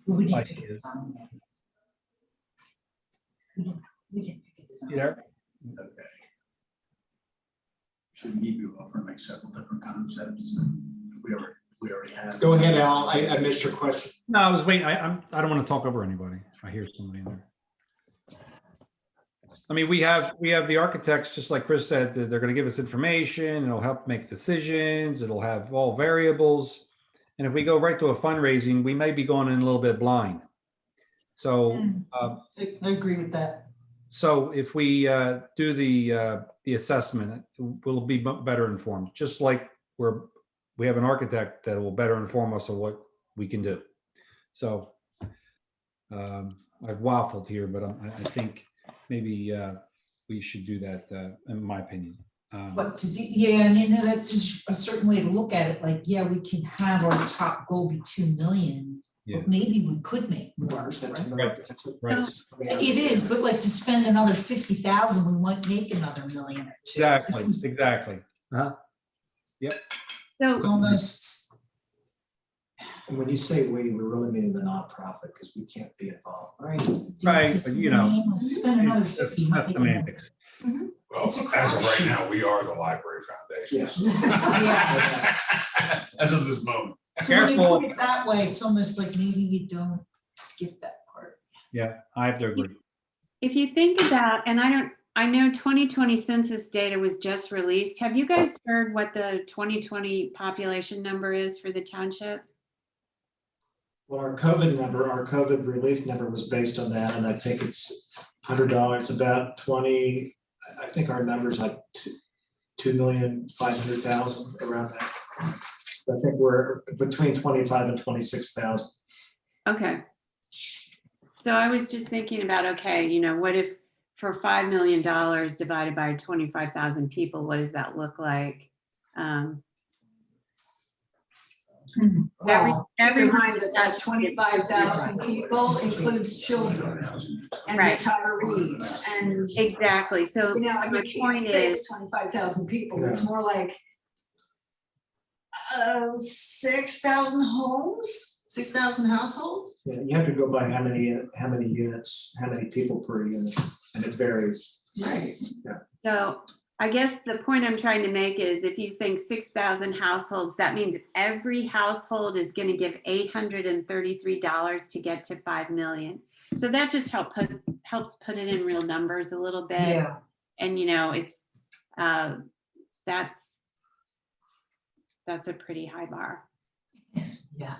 We didn't like pick a is. design yet. We didn't pick a design. You know, Okay. Should keep you offering like several different concepts. We already have. Go ahead, Al. I missed your question. No, I was waiting. I don't want to talk over anybody. I hear somebody in there. I mean, we have the architects, just like Chris said, they're going to give us information. It'll help make decisions. It'll have all variables. And if we go right to a fundraising, we may be going in a little bit blind. So, I agree with that. so if we do the assessment, we'll be much better informed. Just like we have an architect that will better inform us of what we can do. So I've waffled here, but I think maybe we should do that, in my opinion. But to do, yeah, and you know, that's just a certain way to look at it, like, yeah, we can have our top goal be 2 million, Yeah. but maybe we could make more, That's right? that's what- Right. that's coming out. It is, but like to spend another 50,000, we might make another million or two. Exactly, It's exactly. So almost, And when you say we, we're really meaning the nonprofit, because we can't be involved. right. Right, Just, but you know, like, spend another It's 50. that's semantics. Well, It's a as of right crapshoot. now, we are the library foundation. Yes. Yeah. As of this moment. So when you Careful. put it that way, it's almost like maybe you don't skip that part. Yeah, I have to agree. if you think about, and I know 2020 census data was just released. Have you guys heard what the 2020 population number is for the township? Well, our COVID relief number was based on that, and I think it's $100, about 20, I think our number's like 2,500,000 around that. So I think we're between 25 and 26,000. Okay. So I was just thinking about, okay, you know, what if for $5 million divided by 25,000 people, what does that look like? Well, Keep in mind that that 25,000 people includes children and Right. retirees and, Exactly. So you know, my you point can't say is, it's 25,000 people. It's more like 6,000 homes, 6,000 households. Yeah, you have to go by how many units, how many people per unit, and it varies. Right. so I guess the point I'm trying to make is if you think 6,000 households, that means every household is going to give $833 to get to 5 million. So that just helps put it in real numbers a little bit. yeah, And, you know, it's, that's a pretty high bar. yeah.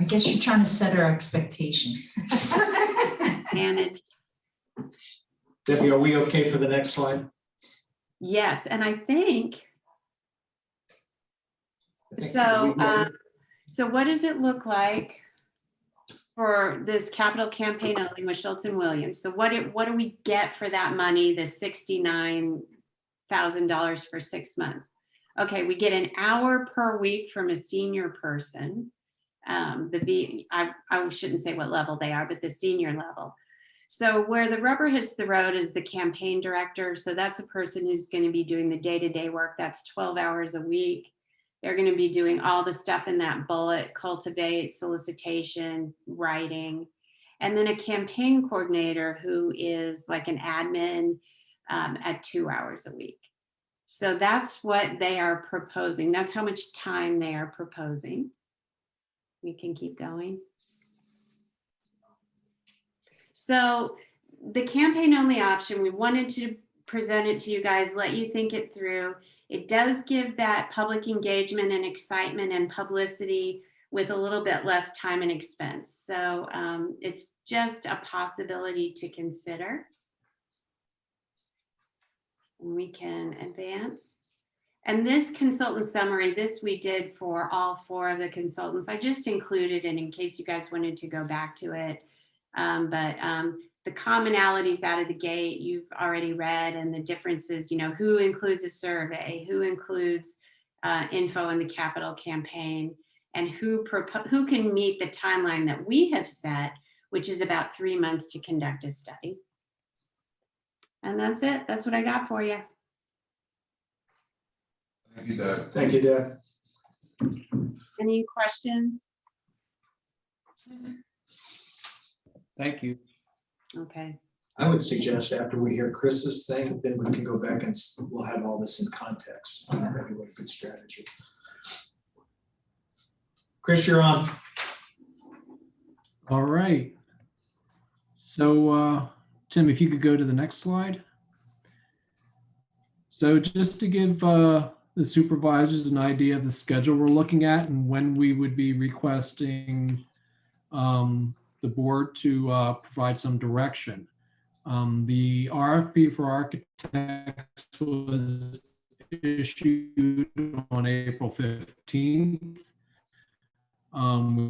I guess you're trying to set our expectations. Manage. Debbie, are we okay for the next slide? Yes, and I think, I think so, we- so what does it look like for this capital campaign only with Schultz and Williams? So what do we get for that money, the $69,000 for 6 months? Okay, we get an hour per week from a senior person. I shouldn't say what level they are, but the senior level. So where the rubber hits the road is the campaign director. So that's a person who's going to be doing the day-to-day work. That's 12 hours a week. They're going to be doing all the stuff in that bullet: cultivate, solicitation, writing. And then a campaign coordinator who is like an admin at 2 hours a week. So that's what they are proposing. That's how much time they are proposing. We can keep going. So the campaign only option, we wanted to present it to you guys, let you think it through. It does give that public engagement and excitement and publicity with a little bit less time and expense. So it's just a possibility to consider. And we can advance. And this consultant summary, this we did for all 4 of the consultants. I just included it in case you guys wanted to go back to it. But the commonalities out of the gate, you've already read, and the differences, you know, who includes a survey, who includes info in the capital campaign, and who can meet the timeline that we have set, which is about 3 months to conduct a study. And that's it. That's what I got for you. Thank you, Doug. Thank you, Deb. Any questions? Thank you. Okay. I would suggest after we hear Chris's thing, then we can go back and we'll have all this in context. Maybe what a good strategy. Chris, you're on. All right. So, Tim, if you could go to the next slide. So just to give the supervisors an idea of the schedule we're looking at and when we would be requesting the board to provide some direction. The RFP for architects was issued on April 15th.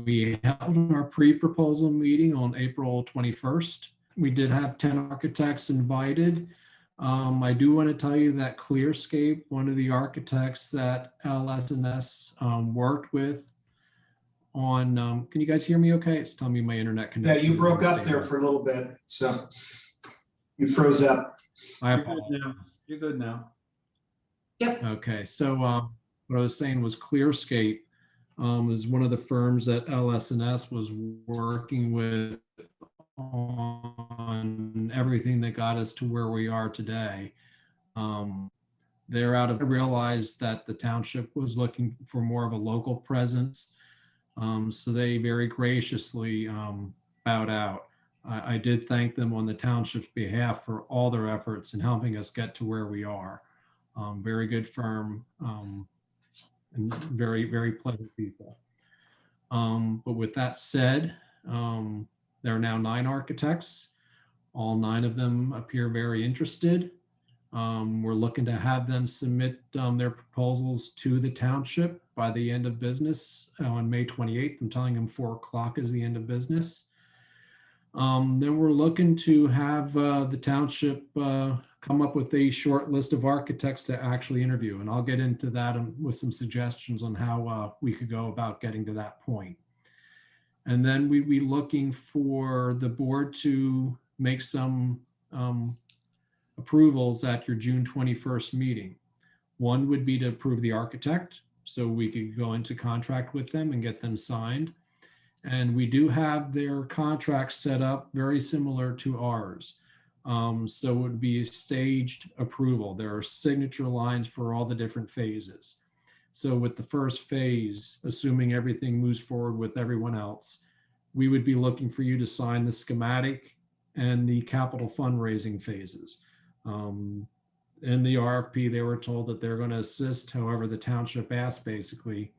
We held our pre-proposal meeting on April 21st. We did have 10 architects invited. I do want to tell you that Clearscape, one of the architects that LS&S worked with on, can you guys hear me okay? It's telling me my internet Yeah, connection. you is broke up unstable. there for a little bit, so you froze up. I You're good apologize. now. You're good now. Okay, so what I was saying was Clearscape is one of the firms that LS&S was working with on everything that got us to where we are today. They're out of, I realized that the township was looking for more of a local presence. So they very graciously bowed out. I did thank them on the township's behalf for all their efforts in helping us get to where we are. Very good firm and very, very pleasant people. But with that said, there are now 9 architects. All 9 of them appear very interested. We're looking to have them submit their proposals to the township by the end of business on May 28th. I'm telling them 4 o'clock is the end of business. Then we're looking to have the township come up with a short list of architects to actually interview. And I'll get into that with some suggestions on how we could go about getting to that point. And then we'd be looking for the board to make some approvals at your June 21st meeting. One would be to approve the architect, so we could go into contract with them and get them signed. And we do have their contract set up very similar to ours. So it would be a staged approval. There are signature lines for all the different phases. So with the first phase, assuming everything moves forward with everyone else, we would be looking for you to sign the schematic and the capital fundraising phases. In the RFP, they were told that they're going to assist however the township asked, basically,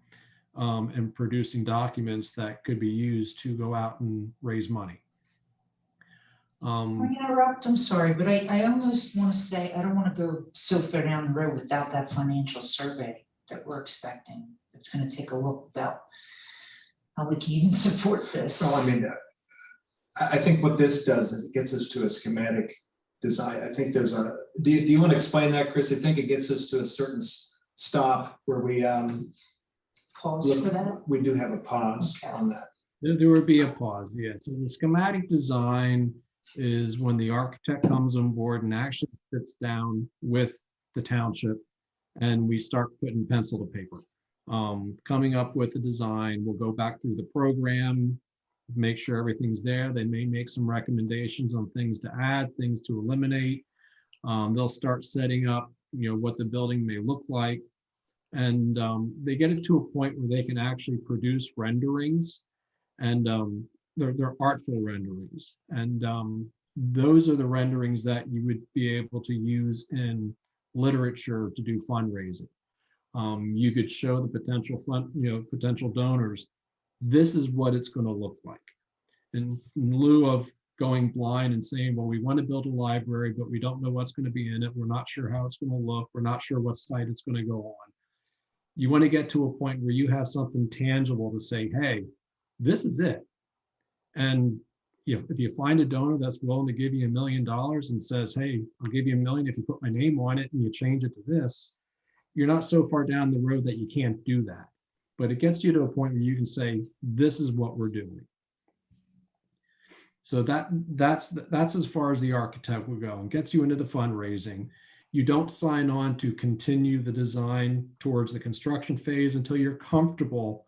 in producing documents that could be used to go out and raise money. Can I interrupt? I'm sorry, but I almost want to say, I don't want to go so far down the road without that financial survey that we're expecting. It's going to take a look about how we can even support this. Well, I mean, I think what this does is it gets us to a schematic design. I think there's a, do you want to explain that, Chris? I think it gets us to a certain stop where we Pause for that. we do have a pause Okay. on that. There would be a pause, yeah. So the schematic design is when the architect comes on board and actually sits down with the township and we start putting pencil to paper. Coming up with the design, we'll go back through the program, make sure everything's there. They may make some recommendations on things to add, things to eliminate. They'll start setting up, what the building may look like. And they get it to a point where they can actually produce renderings, and they're artful renderings. And those are the renderings that you would be able to use in literature to do fundraising. You could show the potential donors, this is what it's going to look like. In lieu of going blind and saying, well, we want to build a library, but we don't know what's going to be in it. We're not sure how it's going to look. We're not sure what site it's going to go on. You want to get to a point where you have something tangible to say, hey, this is it. And if you find a donor that's willing to give you $1 million and says, hey, I'll give you $1 million if you put my name on it and you change it to this, you're not so far down the road that you can't do that. But it gets you to a point where you can say, this is what we're doing. So that's as far as the architect will go, and gets you into the fundraising. You don't sign on to continue the design towards the construction phase until you're comfortable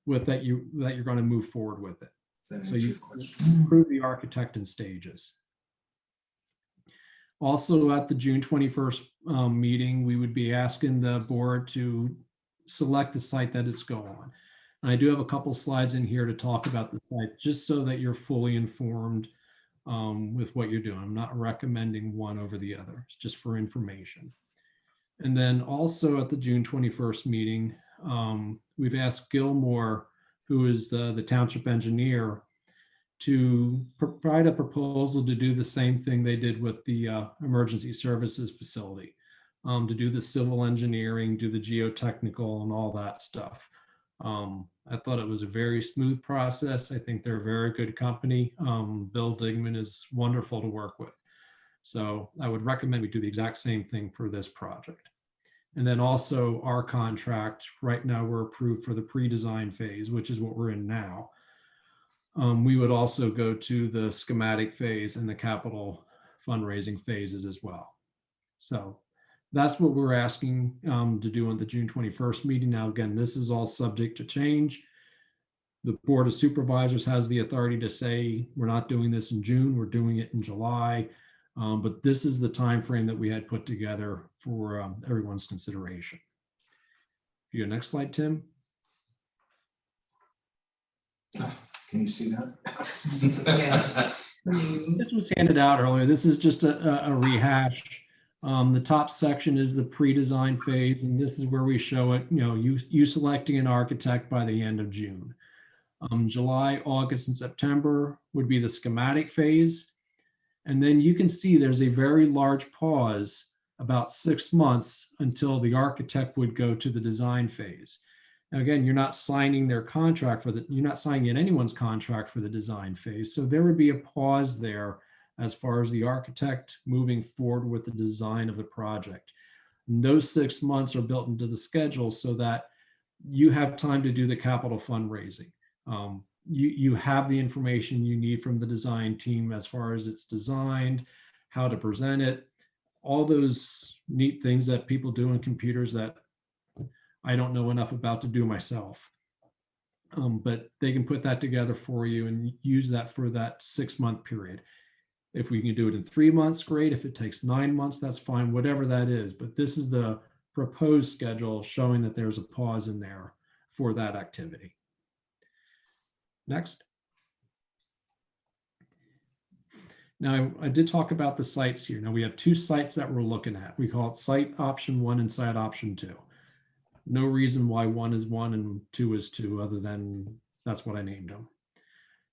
with that you're going to move forward with it. So you approve the architect in stages. Also, at the June 21st meeting, we would be asking the board to select the site that it's going on. And I do have a couple slides in here to talk about the site, just so that you're fully informed with what you're doing. I'm not recommending one over the other. It's just for information. And then also at the June 21st meeting, we've asked Gilmore, who is the township engineer, to provide a proposal to do the same thing they did with the emergency services facility, to do the civil engineering, do the geotechnical and all that stuff. I thought it was a very smooth process. I think they're a very good company. Bill Digman is wonderful to work with. So I would recommend we do the exact same thing for this project. And then also our contract, right now we're approved for the pre-design phase, which is what we're in now. We would also go to the schematic phase and the capital fundraising phases as well. So that's what we're asking to do on the June 21st meeting. Now, again, this is all subject to change. The Board of Supervisors has the authority to say, we're not doing this in June, we're doing it in July. But this is the time frame that we had put together for everyone's consideration. Your next slide, Tim. Can you see that? This was handed out earlier. This is just a rehash. The top section is the pre-design phase, and this is where we show it, you selecting an architect by the end of June. July, August, and September would be the schematic phase. And then you can see there's a very large pause, about 6 months, until the architect would go to the design phase. Now, again, you're not signing their contract you're not signing in anyone's contract for the design phase. So there would be a pause there as far as the architect moving forward with the design of the project. And those 6 months are built into the schedule so that you have time to do the capital fundraising. You have the information you need from the design team as far as it's designed, how to present it, all those neat things that people do in computers that I don't know enough about to do myself. But they can put that together for you and use that for that 6-month period. If we can do it in 3 months, great. If it takes 9 months, that's fine, whatever that is. But this is the proposed schedule showing that there's a pause in there for that activity. Next. Now, I did talk about the sites here. Now we have 2 sites that we're looking at. We call it site option 1 and site option 2. No reason why 1 is 1 and 2 is 2, other than that's what I named them.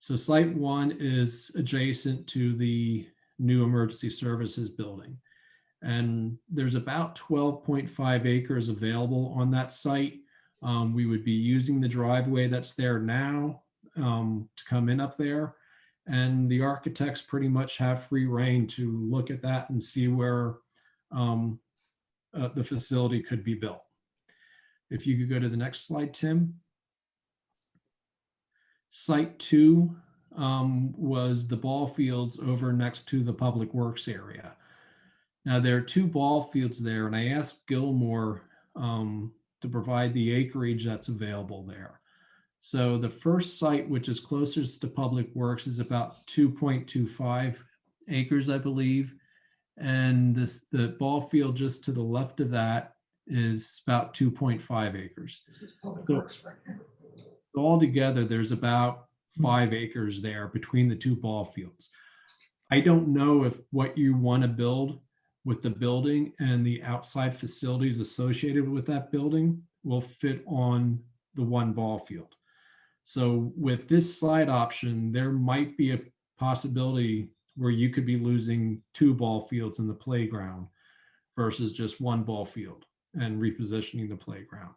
So site 1 is adjacent to the new emergency services building. And there's about 12.5 acres available on that site. We would be using the driveway that's there now to come in up there. And the architects pretty much have free reign to look at that and see where the facility could be built. If you could go to the next slide, Tim. Site 2 was the ball fields over next to the public works area. Now there are 2 ball fields there, and I asked Gilmore to provide the acreage that's available there. So the first site, which is closest to public works, is about 2.25 acres, I believe. And the ball field just to the left of that is about 2.5 acres. This is public So- works right here. Altogether, there's about 5 acres there between the 2 ball fields. I don't know if what you want to build with the building and the outside facilities associated with that building will fit on the 1 ball field. So with this slide option, there might be a possibility where you could be losing 2 ball fields in the playground versus just 1 ball field and repositioning the playground.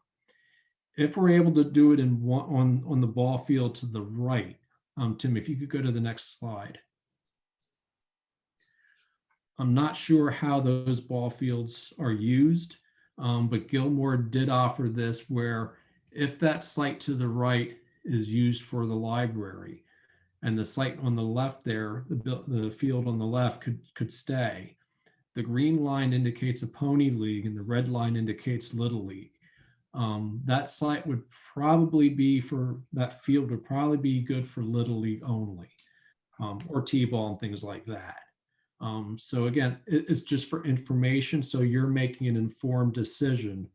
If we're able to do it in on the ball field to the right, Tim, if you could go to the next slide. I'm not sure how those ball fields are used, but Gilmore did offer this where if that site to the right is used for the library and the site on the left there, the field on the left could stay. The green line indicates a pony league and the red line indicates Little League. That site would probably be that field would probably be good for Little League only, or T-ball and things like that. So again, it's just for information. So you're making an informed decision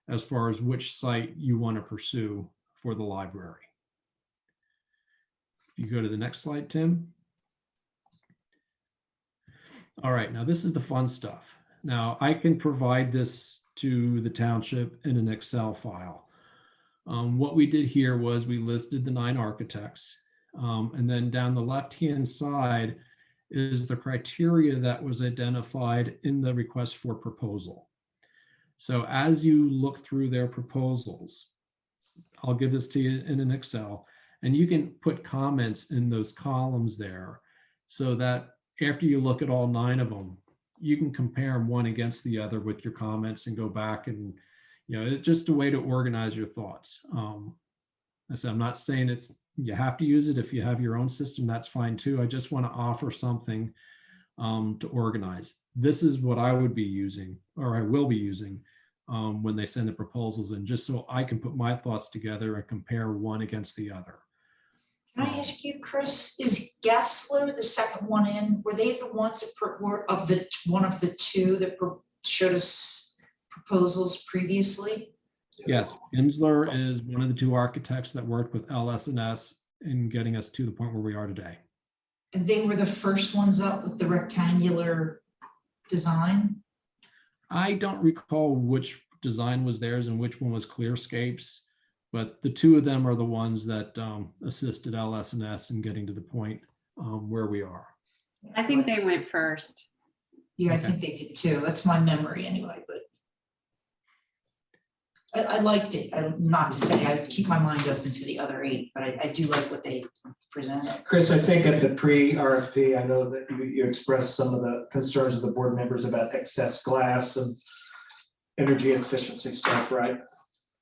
as far as which site you want to pursue for the library. If you go to the next slide, Tim. All right, now this is the fun stuff. Now I can provide this to the township in an Excel file. What we did here was we listed the 9 architects, and then down the left-hand side is the criteria that was identified in the request for proposal. So as you look through their proposals, I'll give this to you in an Excel, and you can put comments in those columns there so that after you look at all 9 of them, you can compare them one against the other with your comments and go back and, it's just a way to organize your thoughts. I said, I'm not saying you have to use it. If you have your own system, that's fine too. I just want to offer something to organize. This is what I would be using, or I will be using when they send the proposals in, just so I can put my thoughts together and compare one against the other. Can I ask you, Chris, is Gessler, the second one in, were they the ones that were one of the 2 that showed us proposals previously? Yes, Gensler is one of the 2 architects that worked with LS&S in getting us to the point where we are today. And they were the first ones up with the rectangular design? I don't recall which design was theirs and which one was Clearscape's, but the 2 of them are the ones that assisted LS&S in getting to the point where we are. I think they went first. Yeah, I Okay. think they did too. That's my memory anyway, but I liked it. Not to say I keep my mind open to the other 8, but I do like what they presented. Chris, I think at the pre-RFP, I know that you expressed some of the concerns of the board members about excess glass and energy efficiency stuff, right?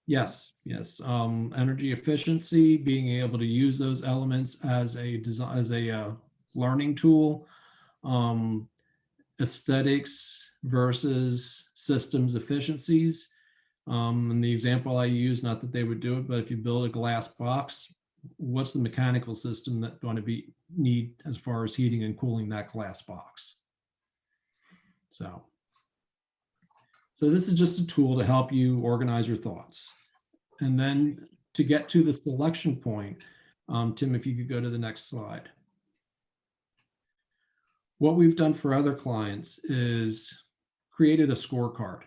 Yes. Energy efficiency, being able to use those elements as a design, as a learning tool, aesthetics versus systems efficiencies. And the example I use, not that they would do it, but if you build a glass box, what's the mechanical system that's going to need as far as heating and cooling that glass box? So this is just a tool to help you organize your thoughts. And then to get to the selection point, Tim, if you could go to the next slide. What we've done for other clients is created a scorecard.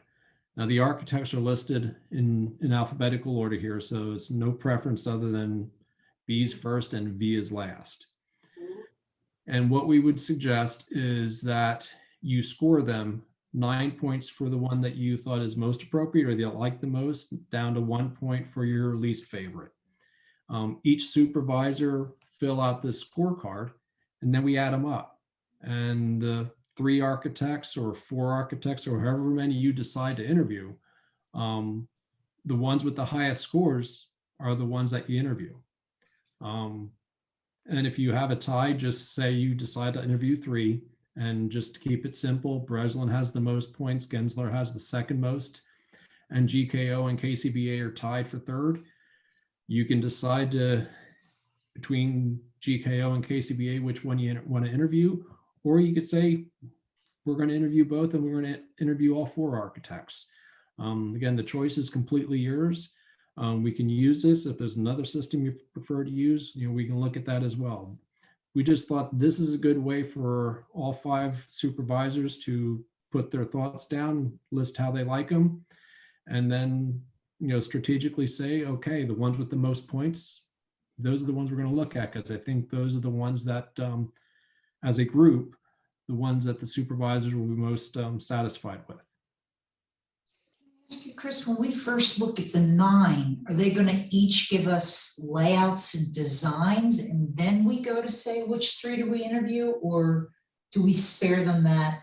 Now the architects are listed in alphabetical order here, so it's no preference other than B's first and V is last. And what we would suggest is that you score them 9 points for the one that you thought is most appropriate or that like the most, down to 1 point for your least favorite. Each supervisor fill out this scorecard, and then we add them up. And the 3 architects or 4 architects or however many you decide to interview, the ones with the highest scores are the ones that you interview. And if you have a tie, just say you decide to interview 3, and just to keep it simple, Breslin has the most points, Gensler has the second most, and GKO and KCBA are tied for 3rd. You can decide between GKO and KCBA which one you want to interview, or you could say we're going to interview both and we're going to interview all 4 architects. Again, the choice is completely yours. We can use this. If there's another system you prefer to use, we can look at that as well. We just thought this is a good way for all 5 supervisors to put their thoughts down, list how they like them, and then, strategically say, okay, the ones with the most points, those are the ones we're going to look at, because I think those are the ones that, as a group, the ones that the supervisors will be most satisfied with. Chris, when we first look at the 9, are they going to each give us layouts and designs, and then we go to say which 3 do we interview, or do we spare them that?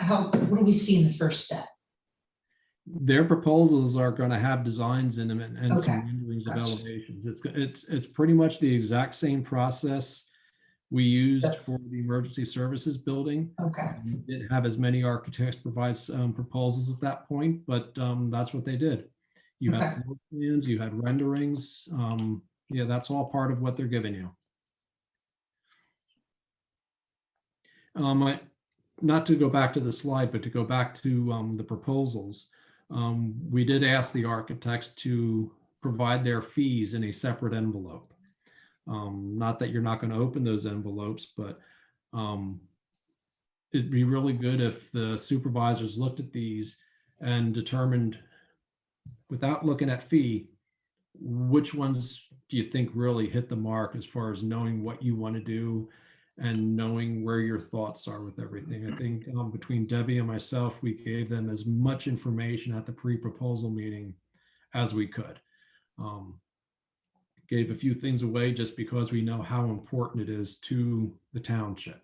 What do we see in the first step? Their proposals are going to have designs in them and some Okay, renderings of gotcha. elevations. It's pretty much the exact same process we used Yep. for the emergency services building. Okay. We didn't have as many architects provide proposals at that point, but that's what they did. You had Okay. floor plans, you had renderings. Yeah, that's all part of what they're giving you. Not to go back to the slide, but to go back to the proposals. We did ask the architects to provide their fees in a separate envelope. Not that you're not going to open those envelopes, but it'd be really good if the supervisors looked at these and determined, without looking at fee, which ones do you think really hit the mark as far as knowing what you want to do and knowing where your thoughts are with everything. I think between Debbie and myself, we gave them as much information at the pre-proposal meeting as we could. gave a few things away just because we know how important it is to the township.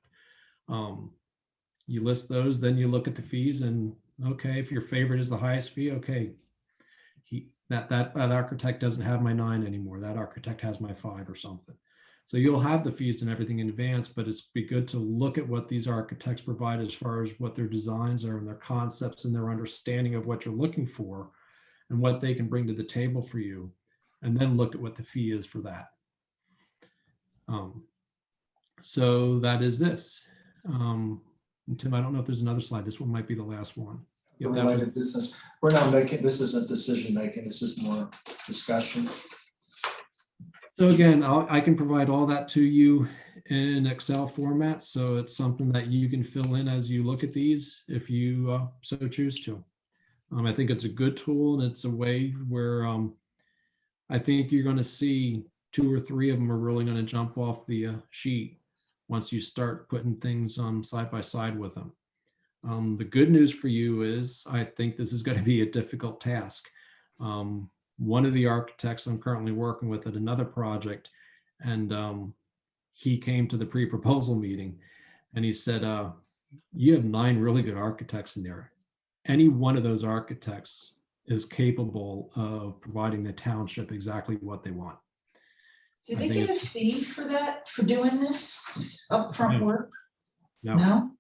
You list those, then you look at the fees, and okay, if your favorite is the highest fee, okay, that architect doesn't have my 9 anymore. That architect has my 5 or something. So you'll have the fees and everything in advance, but it's be good to look at what these architects provide as far as what their designs are and their concepts and their understanding of what you're looking for and what they can bring to the table for you, and then look at what the fee is for that. So that is this. And Tim, I don't know if there's another slide. This one might be the last one. The Yep, that was- related business, we're not making, this isn't decision making, this is more discussion. So again, I can provide all that to you in Excel format. So it's something that you can fill in as you look at these if you so choose to. I think it's a good tool, and it's a way where I think you're going to see 2 or 3 of them are really going to jump off the sheet once you start putting things side by side with them. The good news for you is I think this is going to be a difficult task. One of the architects I'm currently working with at another project, and he came to the pre-proposal meeting and he said, you have 9 really good architects in there. Any one of those architects is capable of providing the township exactly what they want. Do I they think get a fee for that, for doing this upfront No. work? No, No?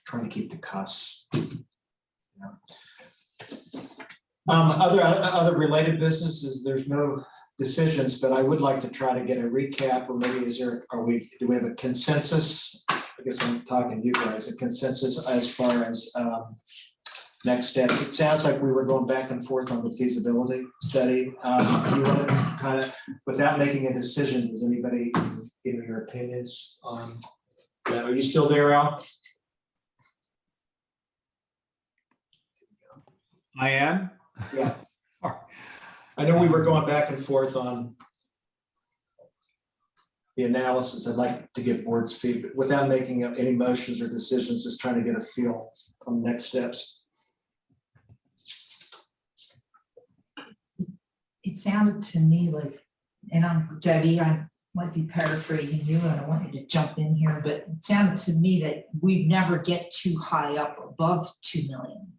Trying to keep the costs. Other related businesses, there's no decisions, but I would like to try to get a recap, or maybe do we have a consensus? I guess I'm talking to you guys, a consensus as far as next steps. It sounds like we were going back and forth on the feasibility study. You want to kind of, without making a decision, does anybody give me your opinions on that? Are you still there, Al? I am. Yeah. I know we were going back and forth on the analysis. I'd like to get board's feedback without making any motions or decisions, just trying to get a feel on next steps. It sounded to me like, and I'm Debbie, I might be paraphrasing you, and I want you to jump in here, but it sounded to me that we never get too high up above 2 million.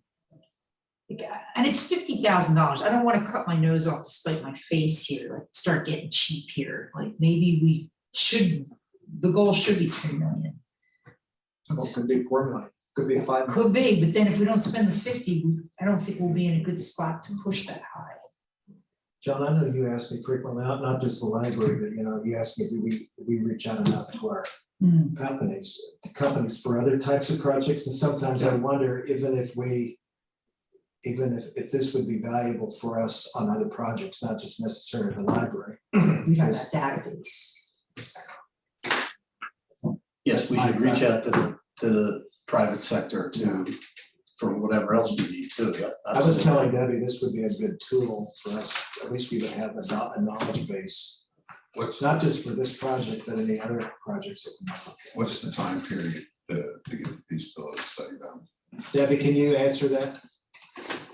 And it's $50,000. I don't want to cut my nose off to spite my face here, like start getting cheap here. Like maybe we should, the goal should be 3 million. Well, could be 4 million, could be 5 million. Could be, but then if we don't spend the 50, I don't think we'll be in a good spot to push that high. John, I know you ask me frequently, not just the library, but you ask me, do we reach out enough to our companies for other types of projects? And sometimes I wonder, even if this would be valuable for us on other projects, not just necessarily the library. We have that database. Yes, we should reach out to the private sector for whatever else we need too. Yep, I was telling Debbie, this would be a good tool for us. At least we would have a knowledge base. It's not just for this project, but any other projects that we have. What's the time period to get the feasibility study done? Debbie, can you answer that?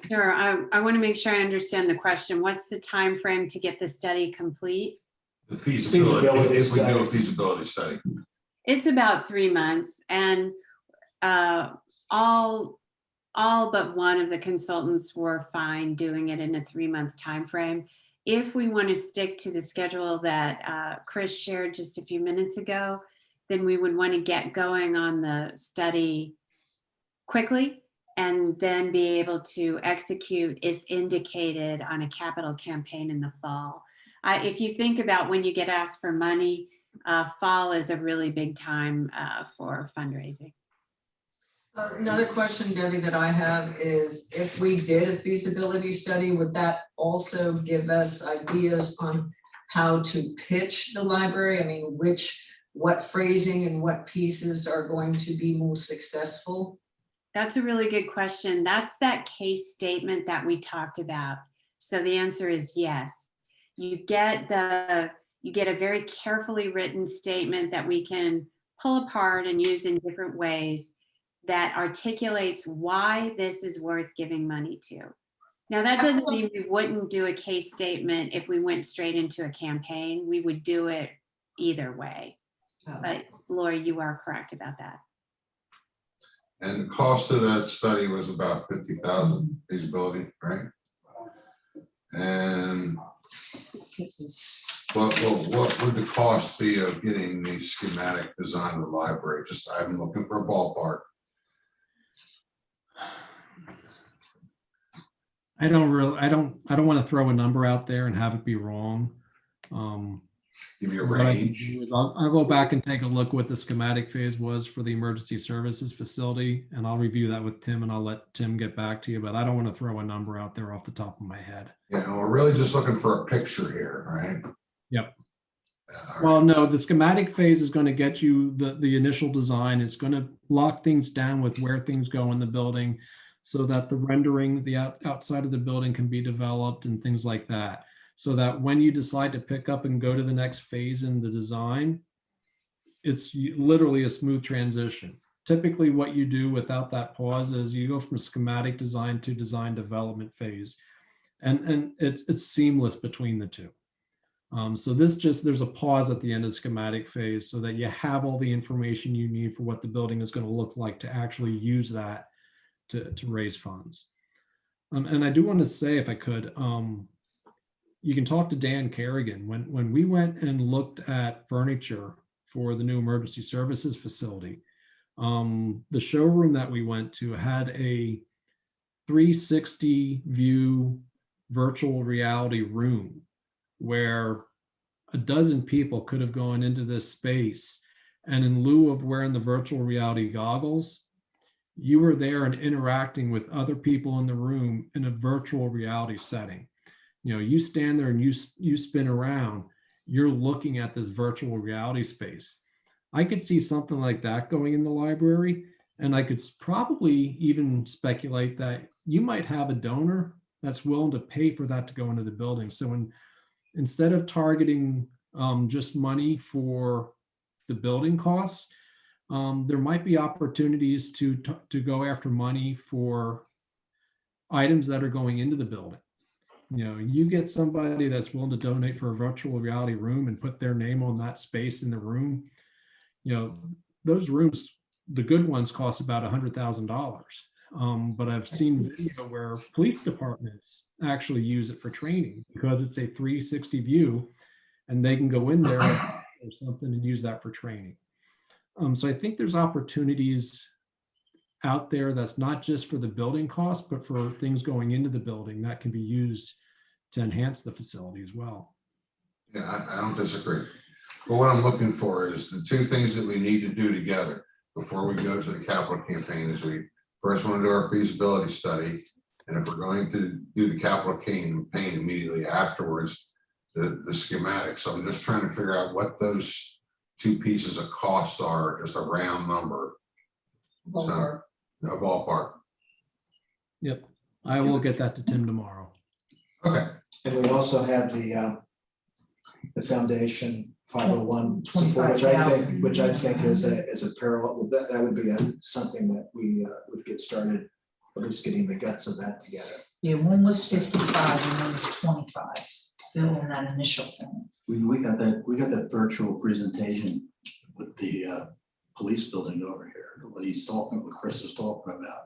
Sure, I want to make sure I understand the question. What's the time frame to get the study complete? The feasibility, Feasibility if we do a study. feasibility study. It's about 3 months, and all but one of the consultants were fine doing it in a 3-month time frame. If we want to stick to the schedule that Chris shared just a few minutes ago, then we would want to get going on the study quickly, and then be able to execute, if indicated, on a capital campaign in the fall. If you think about when you get asked for money, fall is a really big time for fundraising. Another question, Debbie, that I have is, if we did a feasibility study, would that also give us ideas on how to pitch the library? I mean, what phrasing and what pieces are going to be most successful? That's a really good question. That's that case statement that we talked about. So the answer is yes. You get a very carefully written statement that we can pull apart and use in different ways that articulates why this is worth giving money to. Now, that doesn't mean we wouldn't do a case statement if we went straight into a campaign. We would do it either way. But Lori, you are correct about that. And the cost of that study was about 50,000 feasibility, right? And what would the cost be of getting the schematic design of the library? Just, I'm looking for a ballpark. I don't want to throw a number out there and have it be wrong. Give me a What I can range. do is I'll go back and take a look what the schematic phase was for the emergency services facility, and I'll review that with Tim, and I'll let Tim get back to you, but I don't want to throw a number out there off the top of my head. Yeah, we're really just looking for a picture here, right? Yep. All Well, no, the schematic phase is going to get you the initial design. It's going to lock things down with where things go in the building so that the rendering, the outside of the building can be developed and things like that. So that when you decide to pick up and go to the next phase in the design, it's literally a smooth transition. Typically what you do without that pause is you go from schematic design to design development phase. And it's seamless between the two. So there's a pause at the end of schematic phase so that you have all the information you need for what the building is going to look like to actually use that to raise funds. And I do want to say, if I could, you can talk to Dan Kerrigan. When we went and looked at furniture for the new emergency services facility, the showroom that we went to had a 360 view virtual reality room where a dozen people could have gone into this space, and in lieu of wearing the virtual reality goggles, you were there and interacting with other people in the room in a virtual reality setting. You know, you stand there and you spin around, you're looking at this virtual reality space. I could see something like that going in the library, and I could probably even speculate that you might have a donor that's willing to pay for that to go into the building. So instead of targeting just money for the building costs, there might be opportunities to go after money for items that are going into the building. You know, you get somebody that's willing to donate for a virtual reality room and put their name on that space in the room. You know, those rooms, the good ones, cost about $100,000. But I've seen video where police departments actually use it for training because it's a 360 view, and they can go in there or something and use that for training. So I think there's opportunities out there that's not just for the building cost, but for things going into the building that can be used to enhance the facility as well. Yeah, I don't disagree. But what I'm looking for is the two things that we need to do together before we go to the capital campaign is we first want to do our feasibility study. And if we're going to do the capital campaign immediately afterwards, the schematics. So I'm just trying to figure out what those two pieces of costs are, just a round number. Ballpark. So, a ballpark. Yep, I will get that to Tim tomorrow. Okay. And we also have the foundation 501 support, 25,000. which I think is a parallel. That would be something that we would get started, at least getting the guts of that together. Yeah, one was 55 and one was 25, building that initial thing. We got that virtual presentation with the police building over here, what Chris is talking about,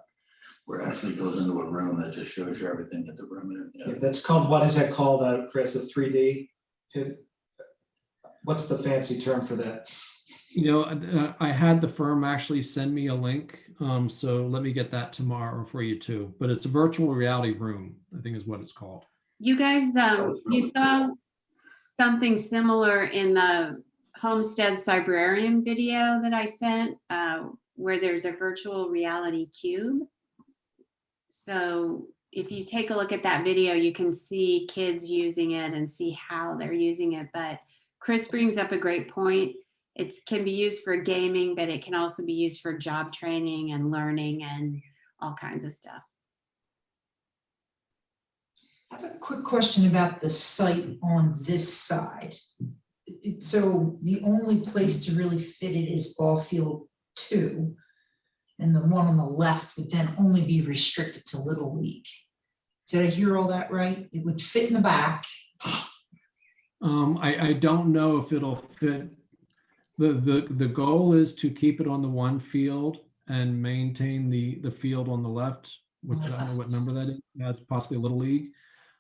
where it actually goes into a room that just shows you everything at the room and everything. Yeah, that's called, what is that called, Chris, the 3D? What's the fancy term for that? You know, I had the firm actually send me a link. So let me get that tomorrow for you too. But it's a virtual reality room, I think is what it's called. You guys, was really you saw something similar in the Homestead Librarian video that I sent, where there's a virtual reality cube. So if you take a look at that video, you can see kids using it and see how they're using it. But Chris brings up a great point. It can be used for gaming, but it can also be used for job training and learning and all kinds of stuff. I have a quick question about the site on this side. So the only place to really fit it is ball field 2. And the one on the left would then only be restricted to Little League. Did I hear all that right? It would fit in the back. I don't know if it'll fit. The goal is to keep it on the one field and maintain the field on the left, which I don't know what number that is. That's possibly a little league.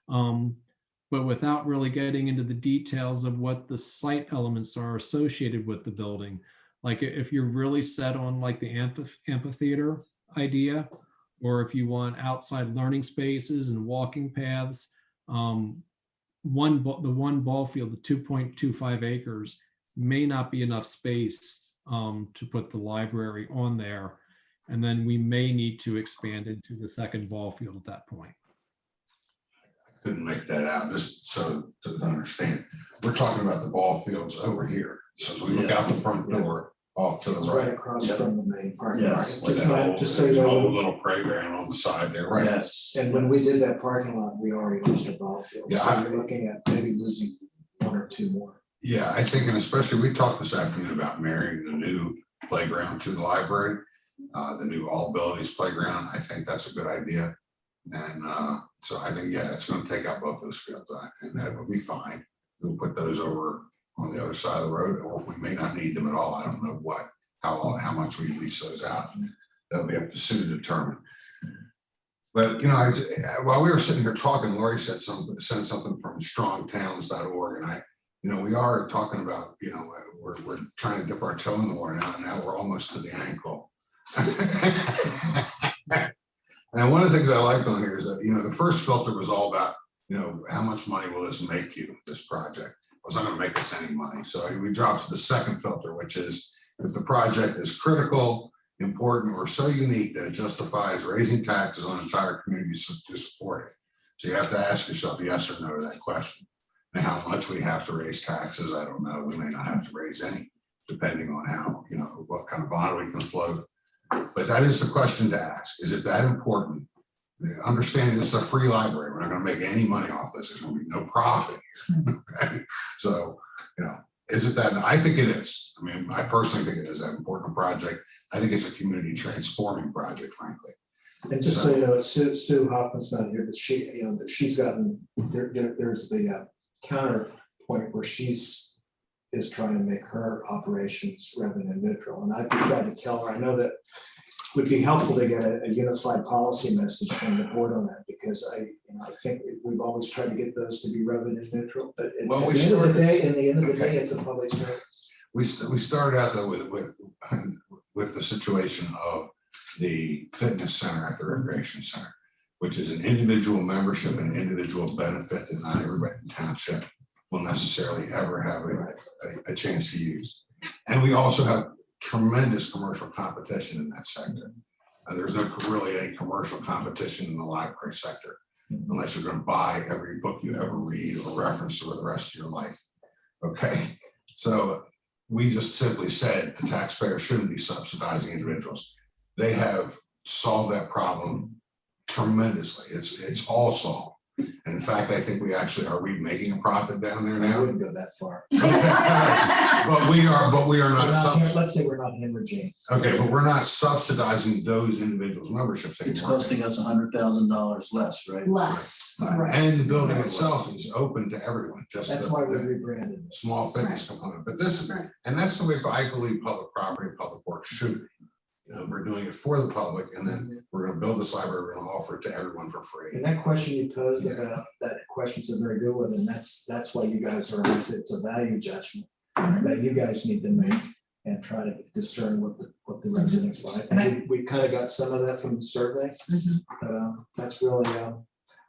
But without really getting into the details of what the site elements are associated with the building. Like if you're really set on like the amphitheater idea, or if you want outside learning spaces and walking paths, the one ball field, the 2.25 acres, may not be enough space to put the library on there. And then we may need to expand into the second ball field at that point. Couldn't make that out, just so to understand. We're talking about the ball fields over here. So as we look out the front door off to the It's right right. across from the main parking Yes. lot. With Just that not- old, just so there's you an know, old little playground on the side there, right? Yes. and when we did that parking lot, we already lost a ball field. Yeah, So we're looking at maybe losing one or two more. Yeah, I think, and especially, we talked this afternoon about marrying the new playground to the library, the new all abilities playground. I think that's a good idea. And so I think, yeah, it's gonna take out both those fields, and that will be fine. We'll put those over on the other side of the road, or if we may not need them at all. I don't know how much we lease those out. That'll be up to Sue to determine. But, you know, while we were sitting here talking, Lori sent something from strongtowns.org, and we are talking about, we're trying to dip our toe in the water now, and now we're almost to the ankle. And one of the things I liked on here is that, the first filter was all about, how much money will this make you, this project? It's not going to make us any money. So we dropped to the second filter, which is if the project is critical, important, or so unique that it justifies raising taxes on entire communities to support it. So you have to ask yourself yes or no to that question. Now, how much we have to raise taxes, I don't know. We may not have to raise any, depending on how, what kind of bond we can float. But that is the question to ask. Is it that important? Understanding this is a free library. We're not going to make any money off this. There's going to be no profit here. Okay? So, is it that? I think it is. I mean, I personally think it is an important project. I think it's a community transforming project, frankly. And just so you know, Sue Hoffman's not here, but she's gotten, there's the counterpoint where is trying to make her operations revenue neutral. And I've tried to tell her, I know that would be helpful to get a unified policy message from the board on that, because I think we've always tried to get those to be revenue neutral, but in the end of the day, it's a public service. We started out though with the situation of the fitness center at the recreation center, which is an individual membership and individual benefit that not everybody in the township will necessarily ever have a chance to use. And we also have tremendous commercial competition in that sector. There's no really any commercial competition in the library sector, unless you're going to buy every book you ever read or reference for the rest of your life. Okay, so we just simply said the taxpayer shouldn't be subsidizing individuals. They have solved that problem tremendously. It's all solved. And in fact, I think are we making a profit down there I now? wouldn't go that far. But we are not. Let's say we're not hemorrhaging. Okay, but we're not subsidizing those individuals' memberships It's anymore. costing us $100,000 less, right? Less, Right. right. And the building itself is open to everyone, just That's why we the rebranded. small fitness component. But this is, and that's the way I believe public property, public works should be. We're doing it for the public, and then we're going to build this library. We're going to offer it to everyone for free. And that question you posed about, that question's a very good one, and that's why you guys are, it's a value judgment that you guys need to make and try to discern what the residents like. I think we kind of got some of that from the survey. But that's really,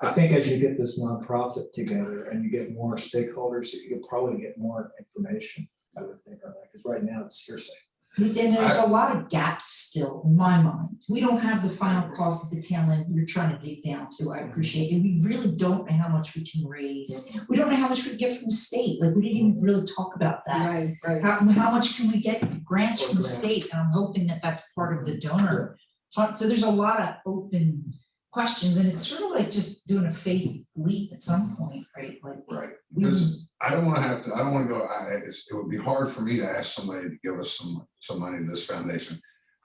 I think as you get this nonprofit together and you get more stakeholders, you'll probably get more information, I would think, on that, because right now it's hearsay. And there's a lot of gaps still in my mind. We don't have the final cost at the tail end you're trying to dig down to. I appreciate it. We really don't know how much we can raise. We don't know how much we get from the state. Like, we didn't even really talk about that. Right. How much can we get grants from the state? And I'm hoping that that's part of the donor fund. So there's a lot of open questions, and it's sort of like just doing a faith leap at some point, right? Like, Right. Because I don't want to go, it would be hard for me to ask somebody to give us some money to this foundation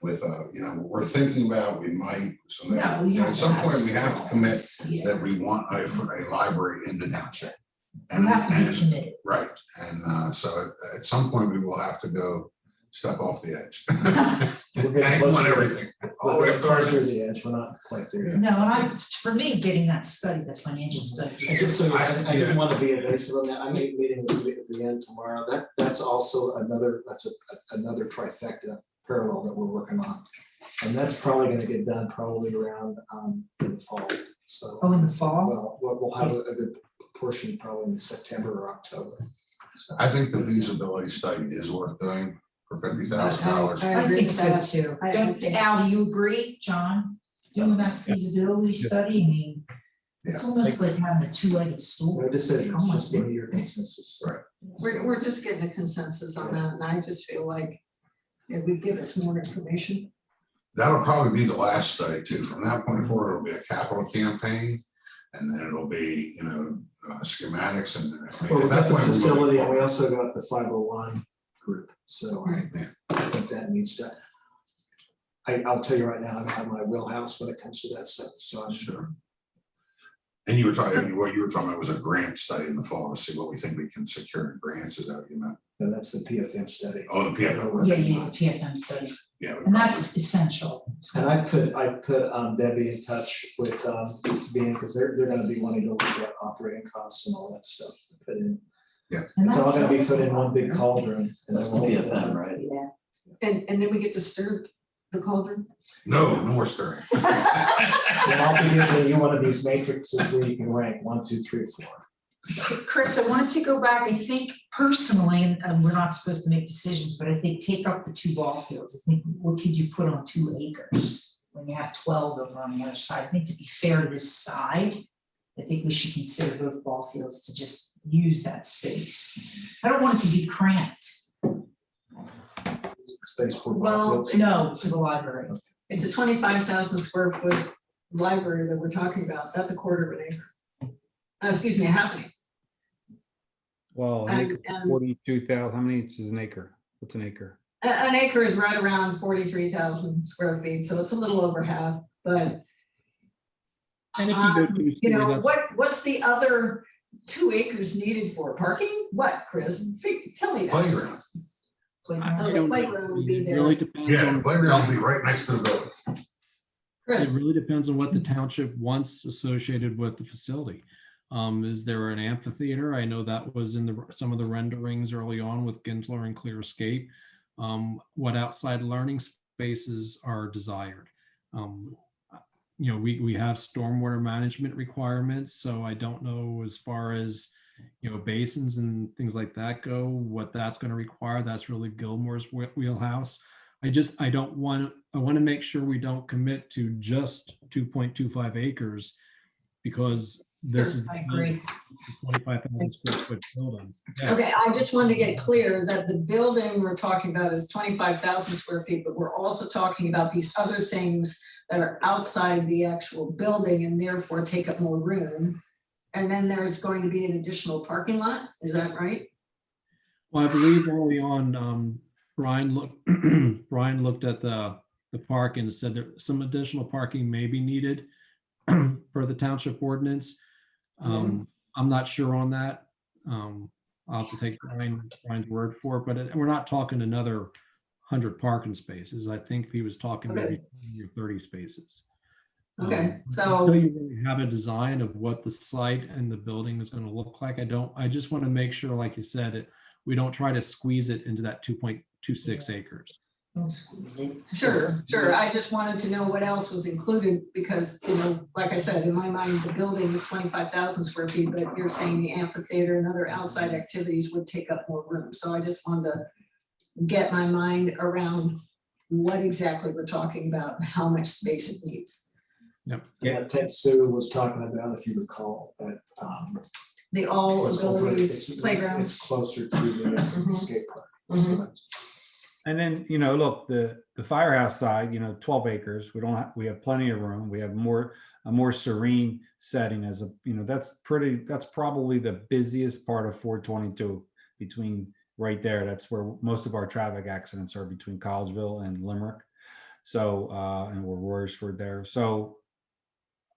with, we're thinking about, we might, so No, we have at to some have point, we have to commit Yeah. that we want a library in the township. We have to be And- committed. Right, and so at some point, we will have to go step off the edge. We're getting And closer. want everything. All the We're way getting up to our- closer to the edge, we're not quite there yet. No, and for me, getting that study, the financial study. And just so you know, I didn't Yeah. want to be evasive on that. I'm meeting with you at the end tomorrow. That's also another trifecta parallel that we're working on. And that's probably going to get done probably around in the fall. So, Oh, in the fall? well, we'll have a good portion probably in September or October. So, I think the feasibility study is worth doing for $50,000. I I agree think with so that. too. I Don't, think- Al, do you agree, John? Doing that feasibility study, I mean, it's almost like having a two-legged stool. No decisions, Come on. just give me your consensus. Right. We're just getting a consensus on that, and I just feel like it would give us more information. That'll probably be the last study too. From that point forward, it'll be a capital campaign. And then it'll be, schematics and. Well, we at that got the point, we will- facility and we also got the 501 group, so Right. I think that needs to. I'll tell you right now, I have my wheelhouse when it comes to that stuff, so I'm sure. Sure. And what you were talking about was a grant study in the fall to see what we think we can secure in grants. Is that what you meant? And that's the PFM study. Oh, the PFM. Yeah, the PFM study, Yeah. we and probably- that's essential. And I put Debbie in touch with being, because they're gonna be wanting to look at operating costs and all that stuff to put in. And It's all gonna be that's put in one also- big cauldron. and That's then the we'll- PFM, right? Yeah. And then we get to stir the cauldron. No more stirring. And I'll be giving you one of these matrices where you can rank 1, 2, 3, 4. Chris, I wanted to go back, I think personally, and we're not supposed to make decisions, but I think take up the 2 ball fields. I think, what could you put on 2 acres when you have 12 over on the other side? I think to be fair to this side, I think we should consider both ball fields to just use that space. I don't want it to be cramped. Space for Well, ball fields. No, for the library. It's a 25,000 square foot library that we're talking about. That's a quarter of an acre. Excuse me, a half an acre. Well, an acre, And 42,000, how many is an acre? What's an acre? an acre is right around 43,000 square feet, so it's a little over half, but And if you go two you know, story, that's, what's the other 2 acres needed for? Parking? What, Chris? Tell me that. Playground. Oh, I the don't- playground would be it there. really depends Yeah, the on. playground will be right next to the building. It Chris, really depends on what the township wants associated with the facility. Is there an amphitheater? I know that was in some of the renderings early on with Ginsler and Clearscape. What outside learning spaces are desired? We have stormwater management requirements, so I don't know as far as, basins and things like that go, what that's going to require. That's really Gilmore's wheelhouse. I want to make sure we don't commit to just 2.25 acres because this is I agree. 25,000 square foot building. Yeah. okay, I just wanted to get clear that the building we're talking about is 25,000 square feet, but we're also talking about these other things that are outside the actual building and therefore take up more room. And then there's going to be an additional parking lot, is that right? Well, I believe early on, Brian looked at the park and said that some additional parking may be needed for the township ordinance. I'm not sure on that. I'll have to take Brian's word for it, but we're not talking another 100 parking spaces. I think he was talking maybe 20 or 30 spaces. Okay, Until so, you really have a design of what the site and the building is going to look like, I just want to make sure, like you said, we don't try to squeeze it into that 2.26 acres. Don't squeeze it. sure. I just wanted to know what else was included because, like I said, in my mind, the building is 25,000 square feet, but you're saying the amphitheater and other outside activities would take up more room. So I just wanted to get my mind around what exactly we're talking about and how much space it needs. Yep. Yeah, Ted Sue was talking about, if you recall, that. The all it's over- abilities it's- playground. It's closer to the skate park. Mhm. And then, look, the firehouse side, 12 acres, we have plenty of room. We have a more serene setting that's probably the busiest part of 422 between right there. That's where most of our traffic accidents are, between Collegeville and Limerick. So, and we're Royersford there. So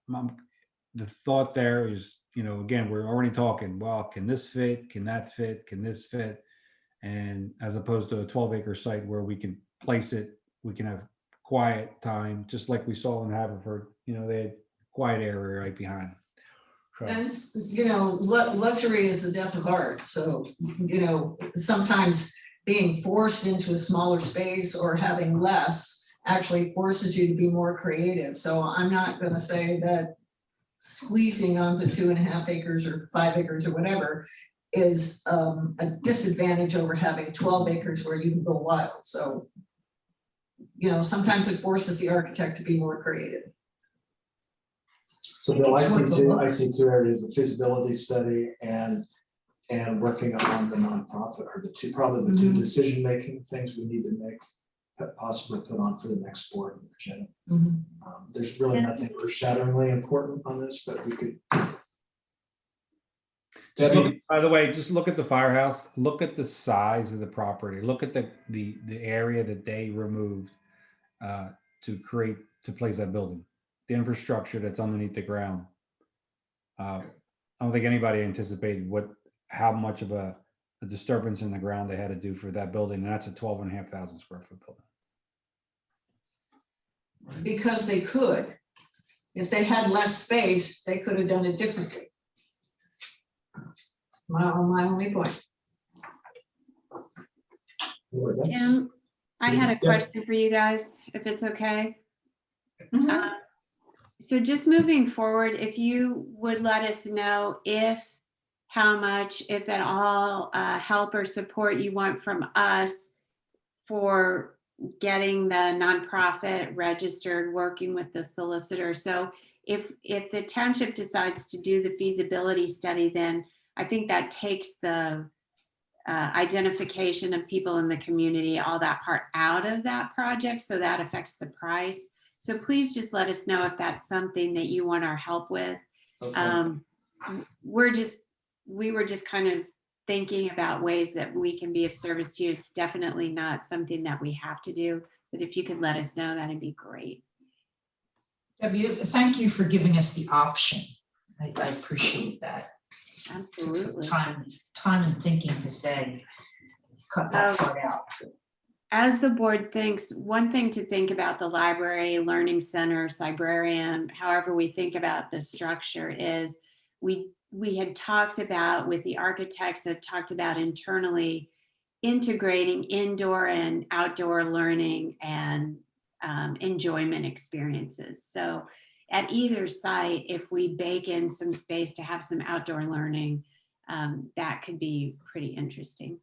the thought there is, again, we're already talking, well, can this fit? Can that fit? Can this fit? And as opposed to a 12-acre site where we can place it, we can have quiet time, just like we saw in Haverford, they had quiet area right behind. So, And, luxury is the death of art. So, sometimes being forced into a smaller space or having less actually forces you to be more creative. So I'm not going to say that squeezing onto 2.5 acres or 5 acres or whatever is a disadvantage over having 12 acres where you can go wild. So, sometimes it forces the architect to be more creative. So Bill, I It's worth see two areas, the feasibility study and working on the nonprofit are probably the two decision-making things we need to make, possibly put on for the next board. There's really nothing earth-shatteringly important on this, but we could. by the way, just look at the firehouse, look at the size of the property, look at the area that they removed to place that building, the infrastructure that's underneath the ground. I don't think anybody anticipated how much of a disturbance in the ground they had to do for that building, and that's a 12,500 square foot building. Because they could. If they had less space, they could have done it differently. My only point. Kim, I had a question for you guys, if it's okay. So just moving forward, if you would let us know how much, if at all, help or support you want from us for getting the nonprofit registered, working with the solicitor. So if the township decides to do the feasibility study, then I think that takes the identification of people in the community, all that part out of that project. So that affects the price. So please just let us know if that's something that you want our help with. Okay. We were just kind of thinking about ways that we can be of service to you. It's definitely not something that we have to do, but if you could let us know, that'd be great. Debbie, thank you for giving us the option. I appreciate that. Took some Absolutely. time and thinking to say, cut that part out. As the board thinks, one thing to think about the library, learning center, librarian, however we think about the structure is we had talked about with the architects that talked about internally integrating indoor and outdoor learning and enjoyment experiences. So at either site, if we bake in some space to have some outdoor learning, that could be pretty interesting.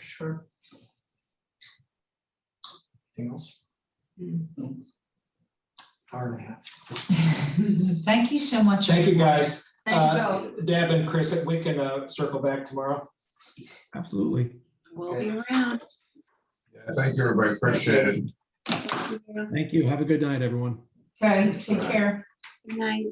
Sure. Anything else? Hour and a half. Thank you so much. Thank you, guys. Thank you. Deb and Chris, we can circle back tomorrow. Absolutely. We'll be around. Yeah, thank you, everybody. Appreciate it. Thank you. Thank you. Have a good night, everyone. Okay, take care. Good night.